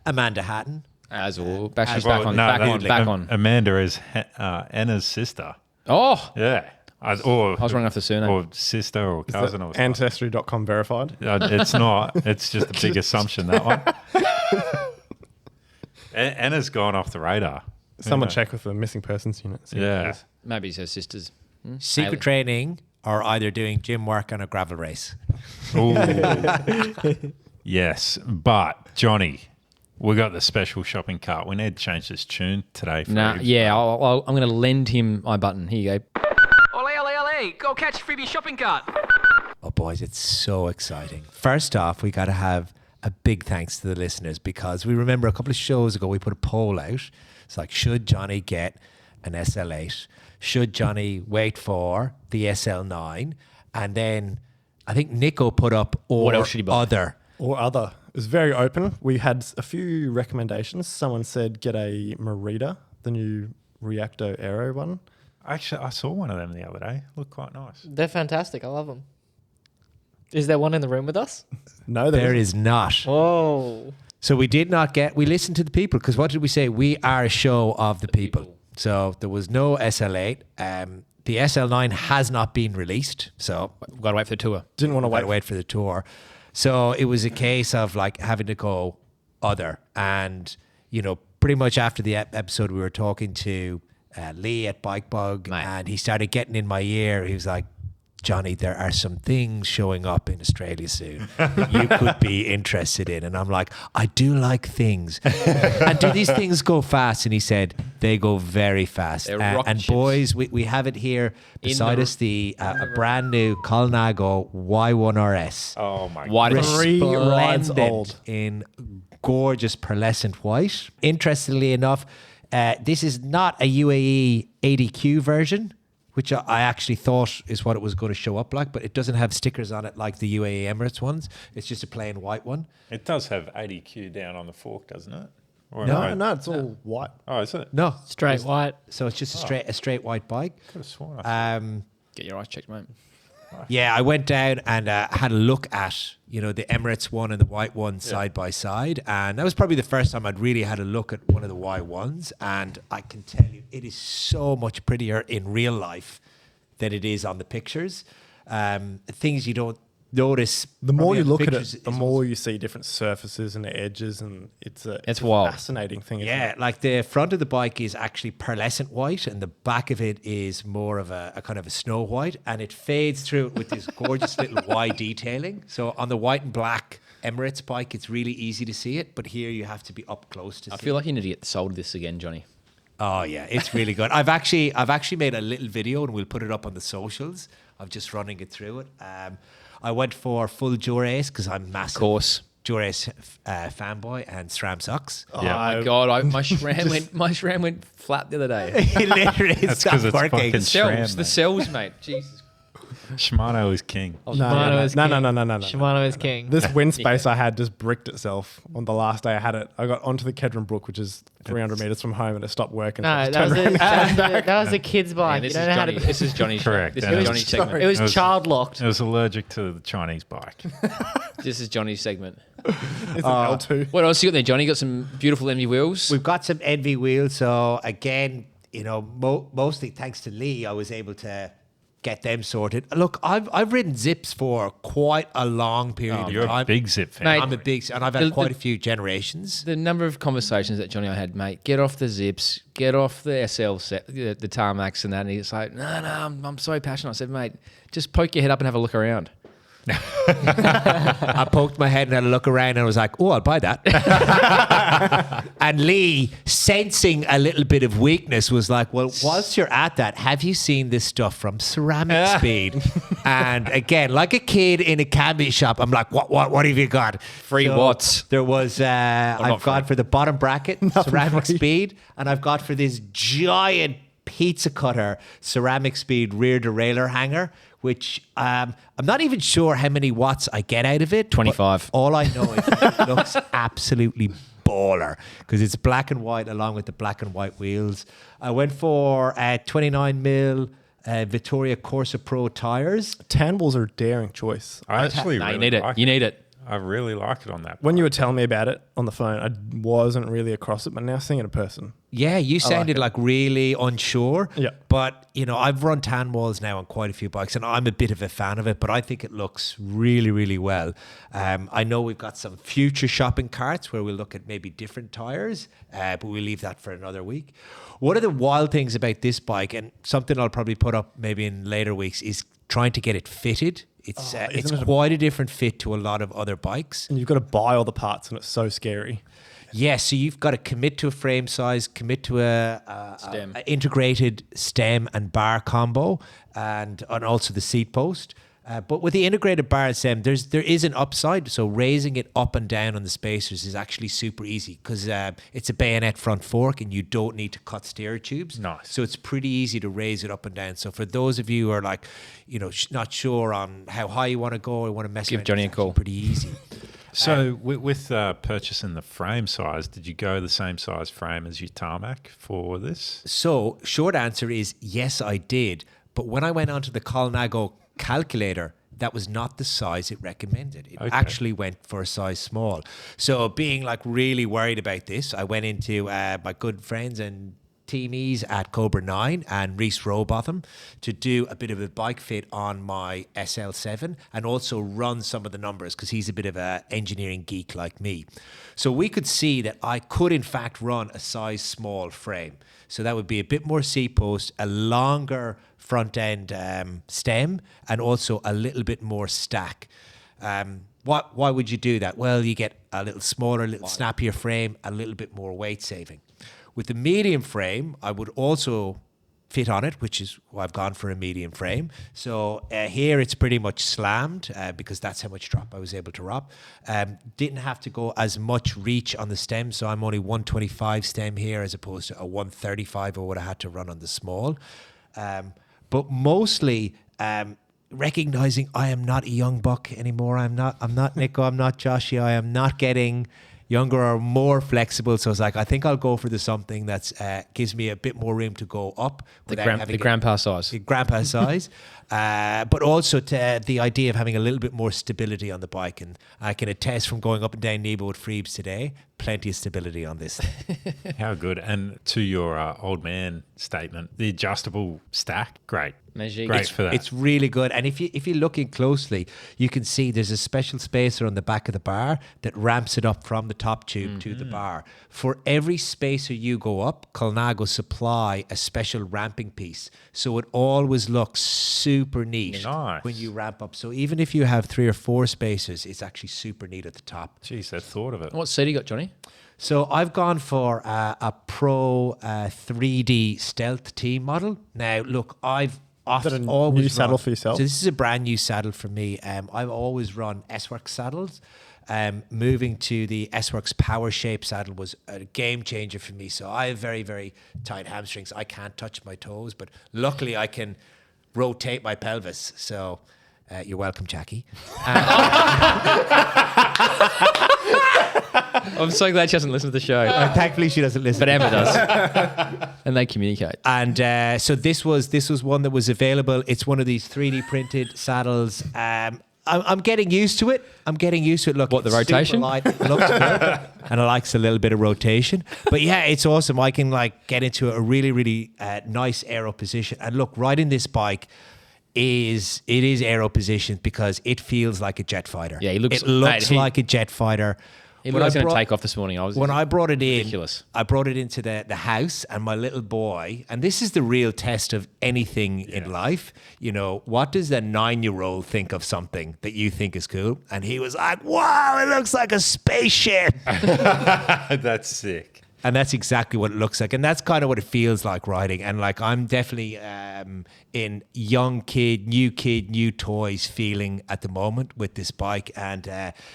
[SPEAKER 7] Amanda Hatton.
[SPEAKER 4] As all. Back, she's
[SPEAKER 6] Well,
[SPEAKER 4] back on.
[SPEAKER 6] no,
[SPEAKER 4] Back
[SPEAKER 6] no,
[SPEAKER 4] on. Back on.
[SPEAKER 6] Amanda is Anna's sister.
[SPEAKER 4] Oh!
[SPEAKER 6] Yeah. I was
[SPEAKER 4] running off the surname.
[SPEAKER 6] Or sister or cousin or something.
[SPEAKER 5] Ancestry.com verified.
[SPEAKER 6] It's not. It's just a big assumption, that one. Anna's gone off the radar.
[SPEAKER 5] Someone
[SPEAKER 6] Yeah.
[SPEAKER 5] check with the missing persons unit. see what it
[SPEAKER 6] Yeah.
[SPEAKER 5] is.
[SPEAKER 4] Maybe it's her sisters.
[SPEAKER 7] Secret
[SPEAKER 4] Hayley.
[SPEAKER 7] training or either doing gym work on a gravel race.
[SPEAKER 6] Ooh. Yes. But, Johnny, we got the special shopping cart. We need to change this tune today. For
[SPEAKER 4] Nah,
[SPEAKER 6] Eve.
[SPEAKER 4] yeah, I'm going to lend him my button. Here you go.
[SPEAKER 3] Ole, ole, ole, go catch Friebe shopping cart.
[SPEAKER 7] Oh, boys, it's so exciting. First off, we got to have a big thanks to the listeners because we remember a couple of shows ago we put a poll out. It's like, should Johnny get an SL8? Should Johnny wait for the SL9? And then I think Nico put up or
[SPEAKER 4] What else should he buy?
[SPEAKER 7] other.
[SPEAKER 5] Or other. It was very open. We had a few recommendations. Someone said get a Merida, the new Reacto Aero one.
[SPEAKER 6] Actually, I saw one of them the other day. Looked quite nice.
[SPEAKER 1] They're fantastic. I love them. Is there one in the room with us?
[SPEAKER 5] No,
[SPEAKER 7] There is not.
[SPEAKER 1] Whoa.
[SPEAKER 7] So we did not get, we listened to the people because what did we say? We are a show of the people. So there was no SL8. The SL9 has not been released. So
[SPEAKER 4] We've got to wait for the tour.
[SPEAKER 5] Didn't want to
[SPEAKER 7] got to
[SPEAKER 5] wait.
[SPEAKER 7] wait for the tour. So it was a case of like having to go other. And, you know, pretty much after the episode, we were talking to Lee at Bike Bug
[SPEAKER 4] Mate.
[SPEAKER 7] and he started getting in my ear. He was like, Johnny, there are some things showing up in Australia soon that you could be interested in. And I'm like, I do like things. And do these things go fast? And he said, they go very fast.
[SPEAKER 4] They're rocket
[SPEAKER 7] And
[SPEAKER 4] ships.
[SPEAKER 7] boys, we have it here beside
[SPEAKER 4] the-
[SPEAKER 7] us, a brand new Colnago Y1RS.
[SPEAKER 6] Oh, my
[SPEAKER 4] Why
[SPEAKER 6] God.
[SPEAKER 4] did
[SPEAKER 5] 3 rides
[SPEAKER 7] Resplendent
[SPEAKER 5] old.
[SPEAKER 7] in gorgeous pearlescent white. Interestingly enough, this is not a UAE 80Q version, which I actually thought is what it was going to show up like, but it doesn't have stickers on it like the UAE Emirates ones. It's just a plain white one.
[SPEAKER 6] It does have 80Q down on the fork, doesn't it? Or
[SPEAKER 5] No, it's all white.
[SPEAKER 6] Oh, is it?
[SPEAKER 7] No,
[SPEAKER 1] Straight white.
[SPEAKER 7] so it's just a straight white bike.
[SPEAKER 6] Could have sworn I
[SPEAKER 4] Get your eyes checked, mate.
[SPEAKER 7] Yeah, I went down and had a look at, you know, the Emirates one and the white one side by side. And that was probably the first time I'd really had a look at one of the Y1s. And I can tell you, it is so much prettier in real life than it is on the pictures. Things you don't notice.
[SPEAKER 5] The more
[SPEAKER 7] probably
[SPEAKER 5] you
[SPEAKER 7] on
[SPEAKER 5] look at
[SPEAKER 7] pictures
[SPEAKER 5] it, the
[SPEAKER 7] is
[SPEAKER 5] more you see different surfaces and the edges, and it's a
[SPEAKER 4] wild.
[SPEAKER 5] fascinating thing. isn't
[SPEAKER 7] Yeah,
[SPEAKER 5] it?
[SPEAKER 7] like the front of the bike is actually pearlescent white and the back of it is more of a kind of a snow white and it fades through it with this gorgeous little Y detailing. So on the white and black Emirates bike, it's really easy to see it, but here you have to be up close to see
[SPEAKER 4] I feel
[SPEAKER 7] it.
[SPEAKER 4] like you need to get sold this again, Johnny.
[SPEAKER 7] Oh yeah, it's really good. I've actually made a little video and we'll put it up on the socials of just running it through it. I went for full Durace because I'm massive
[SPEAKER 4] Of course.
[SPEAKER 7] Durace fanboy and SRAM socks.
[SPEAKER 6] Yeah.
[SPEAKER 4] Oh my God, my SRAM went flat the other day.
[SPEAKER 7] It literally
[SPEAKER 6] That's 'cause
[SPEAKER 7] stopped
[SPEAKER 6] it's
[SPEAKER 7] working.
[SPEAKER 6] fucking
[SPEAKER 4] Cells,
[SPEAKER 6] SRAM,
[SPEAKER 4] the cells, mate. Jesus.
[SPEAKER 6] Shimano is king.
[SPEAKER 1] Shimano is king.
[SPEAKER 5] No.
[SPEAKER 1] Shimano is king.
[SPEAKER 5] This wind space I had just bricked itself on the last day I had it. I got onto the Kedron Brook, which is 300 meters from home, and it stopped working. so I
[SPEAKER 1] No,
[SPEAKER 5] just turned around.
[SPEAKER 1] that was a kid's
[SPEAKER 4] Yeah,
[SPEAKER 1] bike.
[SPEAKER 4] this,
[SPEAKER 1] You
[SPEAKER 4] is
[SPEAKER 1] don't know how
[SPEAKER 4] Johnny,
[SPEAKER 1] to.
[SPEAKER 4] this is Johnny's
[SPEAKER 6] Correct.
[SPEAKER 4] This
[SPEAKER 6] And
[SPEAKER 4] is
[SPEAKER 6] it
[SPEAKER 4] Johnny's
[SPEAKER 6] was-
[SPEAKER 4] segment.
[SPEAKER 1] It was
[SPEAKER 6] It was-
[SPEAKER 1] child locked.
[SPEAKER 6] I was allergic to the Chinese bike.
[SPEAKER 4] This is Johnny's segment.
[SPEAKER 5] It's an L2.
[SPEAKER 4] What else you got there, Johnny? You got some beautiful envy wheels.
[SPEAKER 7] We've got some Envy wheels, so again, mostly thanks to Lee, I was able to get them sorted. Look, I've ridden zips for quite a long period
[SPEAKER 6] You're
[SPEAKER 7] of time.
[SPEAKER 6] a big zip fan.
[SPEAKER 4] Mate,
[SPEAKER 7] I'm a big, and I've had quite a few generations.
[SPEAKER 4] The number of conversations that Johnny and I had, mate, get off the zips, get off the SL set, the tarmacs and that. And he's like, no, I'm so passionate. I said, mate, just poke your head up and have a look around.
[SPEAKER 7] I poked my head and had a look around and I was like, oh, I'll buy that. And Lee, sensing a little bit of weakness, was like, well, whilst you're at that, have you seen this stuff from Ceramic Speed? And again, like a kid in a candy shop, I'm like, what have you got?
[SPEAKER 4] Free watts.
[SPEAKER 7] There was, I've got for the bottom bracket, Ceramic Speed, and I've got for this giant pizza cutter Ceramic Speed rear derailleur hanger, which I'm not even sure how many watts I get out of it.
[SPEAKER 4] 25.
[SPEAKER 7] All I know is it looks absolutely baller because it's black and white along with the black and white wheels. I went for 29 mil Vittoria Corsa Pro tires.
[SPEAKER 5] Tan balls are a daring choice.
[SPEAKER 6] I actually
[SPEAKER 4] No,
[SPEAKER 6] really
[SPEAKER 4] you need it.
[SPEAKER 6] like
[SPEAKER 4] You need it.
[SPEAKER 6] I really like it on that.
[SPEAKER 5] When you were telling me about it on the phone, I wasn't really across it, but now seeing it in person.
[SPEAKER 7] Yeah, you sounded
[SPEAKER 5] it.
[SPEAKER 7] like really unsure.
[SPEAKER 5] Yeah.
[SPEAKER 7] But, I've run tan walls now on quite a few bikes and I'm a bit of a fan of it, but I think it looks really, really well. I know we've got some future shopping carts where we'll look at maybe different tires, but we'll leave that for another week. One of the wild things about this bike, and something I'll probably put up maybe in later weeks, is trying to get it fitted. It's quite a different fit to a lot of other bikes.
[SPEAKER 5] And you've got to buy all the parts, and it's so scary.
[SPEAKER 7] Yeah, so you've got to commit to a frame size, commit to
[SPEAKER 4] Stem.
[SPEAKER 7] a integrated stem and bar combo, and also the seat post. But with the integrated bar and stem, there is an upside. So raising it up and down on the spacers is actually super easy because it's a bayonet front fork and you don't need to cut steer tubes.
[SPEAKER 6] Nice.
[SPEAKER 7] So it's pretty easy to raise it up and down. So for those of you who are like, not sure on how high you want to go or want to mess
[SPEAKER 4] Give
[SPEAKER 7] around,
[SPEAKER 4] Johnny
[SPEAKER 7] it's
[SPEAKER 4] a call.
[SPEAKER 7] actually pretty easy.
[SPEAKER 6] So with purchasing the frame size, did you go the same size frame as your tarmac for this?
[SPEAKER 7] So short answer is yes, I did. But when I went onto the Colnago calculator, that was not the size it recommended. It actually went for a size small. So being like really worried about this, I went into my good friends and teamies at Cobra 9 and Reese Rowbotham to do a bit of a bike fit on my SL7 and also run some of the numbers because he's a bit of an engineering geek like me. So we could see that I could in fact run a size small frame. So that would be a bit more seat post, a longer front end stem, and also a little bit more stack. Why would you do that? Well, you get a little smaller, a little snappier frame, a little bit more weight saving. With the medium frame, I would also fit on it, which is why I've gone for a medium frame. So here it's pretty much slammed because that's how much drop I was able to drop. Didn't have to go as much reach on the stem, so I'm only 125 stem here as opposed to a 135 I would have had to run on the small. But mostly recognizing I am not a young buck anymore. I'm not Nico, I'm not Joshy, I am not getting younger or more flexible. So I was like, I think I'll go for something that's gives me a bit more room to go up.
[SPEAKER 4] The grandpa size.
[SPEAKER 7] The grandpa size. But also to the idea of having a little bit more stability on the bike. And I can attest from going up and down Nebo with Friebe today, plenty of stability on this thing.
[SPEAKER 6] How good. And to your old man statement, the adjustable stack, great. Great for that.
[SPEAKER 7] It's really good. And if you're looking closely, you can see there's a special spacer on the back of the bar that ramps it up from the top tube to the bar. For every spacer you go up, Colnago supply a special ramping piece. So it always looks super neat
[SPEAKER 6] Nice.
[SPEAKER 7] when you ramp up. So even if you have 3 or 4 spacers, it's actually super neat at the top.
[SPEAKER 6] Jeez, I thought of it.
[SPEAKER 4] What seat you got, Johnny?
[SPEAKER 7] So I've gone for a Pro 3D Stealth T model. Now, look, I've
[SPEAKER 5] Is that a
[SPEAKER 7] always
[SPEAKER 5] new saddle
[SPEAKER 7] run-
[SPEAKER 5] for yourself?
[SPEAKER 7] So this is a brand new saddle for me. I've always run S-Works saddles. Moving to the S-Works Power Shape saddle was a game changer for me. So I have very, very tight hamstrings. I can't touch my toes, but luckily I can rotate my pelvis. So you're welcome, Jackie.
[SPEAKER 4] I'm so glad she doesn't listen to the show.
[SPEAKER 7] Thankfully, she doesn't listen.
[SPEAKER 4] But Emma does. And they communicate.
[SPEAKER 7] And so this was one that was available. It's one of these 3D printed saddles. I'm getting used to it. Look,
[SPEAKER 4] What, the
[SPEAKER 7] it's super
[SPEAKER 4] rotation?
[SPEAKER 7] light, it looks good, and I likes a little bit of rotation. But yeah, it's awesome. I can like get into a really, really nice aero position. And look, riding this bike is aero positioned because it feels like a jet fighter.
[SPEAKER 4] Yeah, he looks-
[SPEAKER 7] It looks
[SPEAKER 4] mate,
[SPEAKER 7] like a jet fighter.
[SPEAKER 4] He
[SPEAKER 7] When
[SPEAKER 4] was
[SPEAKER 7] I
[SPEAKER 4] going to
[SPEAKER 7] brought-
[SPEAKER 4] take off this morning.
[SPEAKER 7] When I brought it in,
[SPEAKER 4] ridiculous.
[SPEAKER 7] I brought it into the house, and my little boy, and this is the real test of anything in life. You know, what does a 9-year-old think of something that you think is cool? And he was like, "Wow, it looks like a spaceship."
[SPEAKER 6] That's sick.
[SPEAKER 7] And that's exactly what it looks like. And that's kind of what it feels like riding. And like, I'm definitely in young kid, new toys feeling at the moment with this bike. And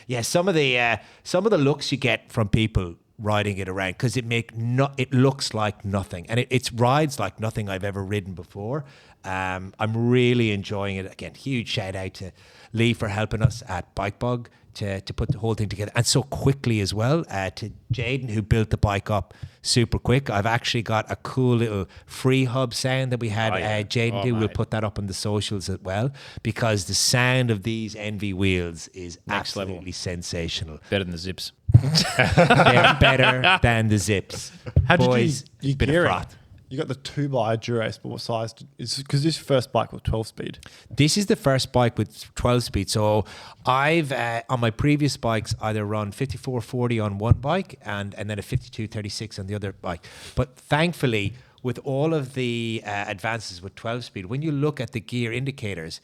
[SPEAKER 7] yeah, some of the looks you get from people riding it around, because it looks like nothing. And it rides like nothing I've ever ridden before. I'm really enjoying it. Again, huge shout out to Lee for helping us at Bikebug to put the whole thing together, and so quickly as well. To Jaden, who built the bike up super quick. I've actually got a cool little free hub sound that we had Jaden do. We'll put that up on the socials as well, because the sound of these Envy wheels is
[SPEAKER 4] Next level.
[SPEAKER 7] absolutely sensational.
[SPEAKER 4] Better than the Zips.
[SPEAKER 7] They're better than the Zips.
[SPEAKER 5] How did
[SPEAKER 7] Boys,
[SPEAKER 5] you
[SPEAKER 7] bit of
[SPEAKER 5] gear it?
[SPEAKER 7] froth.
[SPEAKER 5] You got the 2x Dura-Ace, but what size? Because this first bike was 12 speed.
[SPEAKER 7] This is the first bike with 12 speed. So I've on my previous bikes either run 5440 on one bike and then a 5236 on the other bike. But thankfully, with all of the advances with 12 speed, when you look at the gear indicators,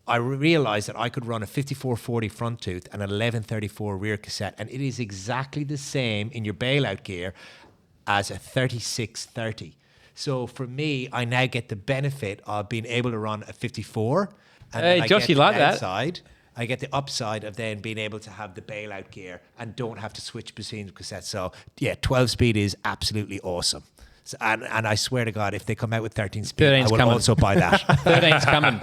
[SPEAKER 7] I realized that I could run a 5440 front tooth and an 1134 rear cassette, and it is exactly the same in your bailout gear as a 3630. So for me, I now get the benefit of being able to run a 54. And
[SPEAKER 4] Hey,
[SPEAKER 7] then I
[SPEAKER 4] Josh,
[SPEAKER 7] get
[SPEAKER 4] you
[SPEAKER 7] the
[SPEAKER 4] like that?
[SPEAKER 7] downside. I get the upside of then being able to have the bailout gear and don't have to switch between cassettes. So yeah, 12 speed is absolutely awesome. So, and I swear to God, if they come out with 13 speed,
[SPEAKER 4] 13's
[SPEAKER 7] I will
[SPEAKER 4] coming.
[SPEAKER 7] also buy that.
[SPEAKER 4] 13's coming.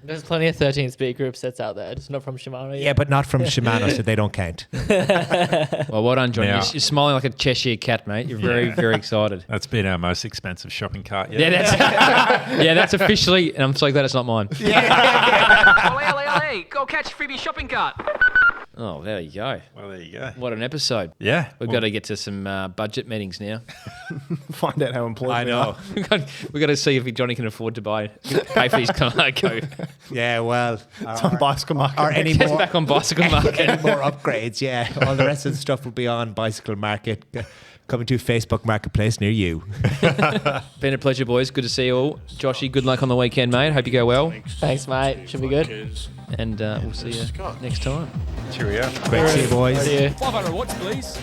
[SPEAKER 1] There's plenty of 13-speed group sets out there, just not from Shimano.
[SPEAKER 7] Yeah, but not from Shimano, so they don't count.
[SPEAKER 4] Well, well done, John.
[SPEAKER 6] Now-
[SPEAKER 4] You're smiling like a Cheshire cat, mate. You're very, very excited.
[SPEAKER 6] That's been our most expensive shopping cart yet.
[SPEAKER 4] Yeah, that's officially, and I'm so glad it's not mine.
[SPEAKER 3] Ole, go catch Friebe shopping cart.
[SPEAKER 4] Oh, there you go.
[SPEAKER 6] Well, there you go.
[SPEAKER 4] What an episode.
[SPEAKER 6] Yeah.
[SPEAKER 4] We've got to get to some budget meetings now.
[SPEAKER 5] Find out how employed
[SPEAKER 7] I
[SPEAKER 5] we
[SPEAKER 7] know.
[SPEAKER 5] are.
[SPEAKER 4] We've got to see if Johnny can afford to pay for his cargo.
[SPEAKER 7] Yeah, well,
[SPEAKER 5] It's on bicycle market.
[SPEAKER 7] or any
[SPEAKER 4] Gets
[SPEAKER 7] more,
[SPEAKER 4] back on bicycle market.
[SPEAKER 7] any more upgrades, yeah. All the rest of the stuff will be on Bicycle Market, coming to Facebook Marketplace near you.
[SPEAKER 4] Been a pleasure, boys. Good to see you all. Joshy, good luck on the weekend, mate. Hope you go well.
[SPEAKER 1] Thanks, mate. Should be good.
[SPEAKER 2] Kids.
[SPEAKER 4] And we'll see you next time.
[SPEAKER 6] Cheerio.
[SPEAKER 7] Great to see you, boys.
[SPEAKER 1] See you.
[SPEAKER 3] 500 watts, please.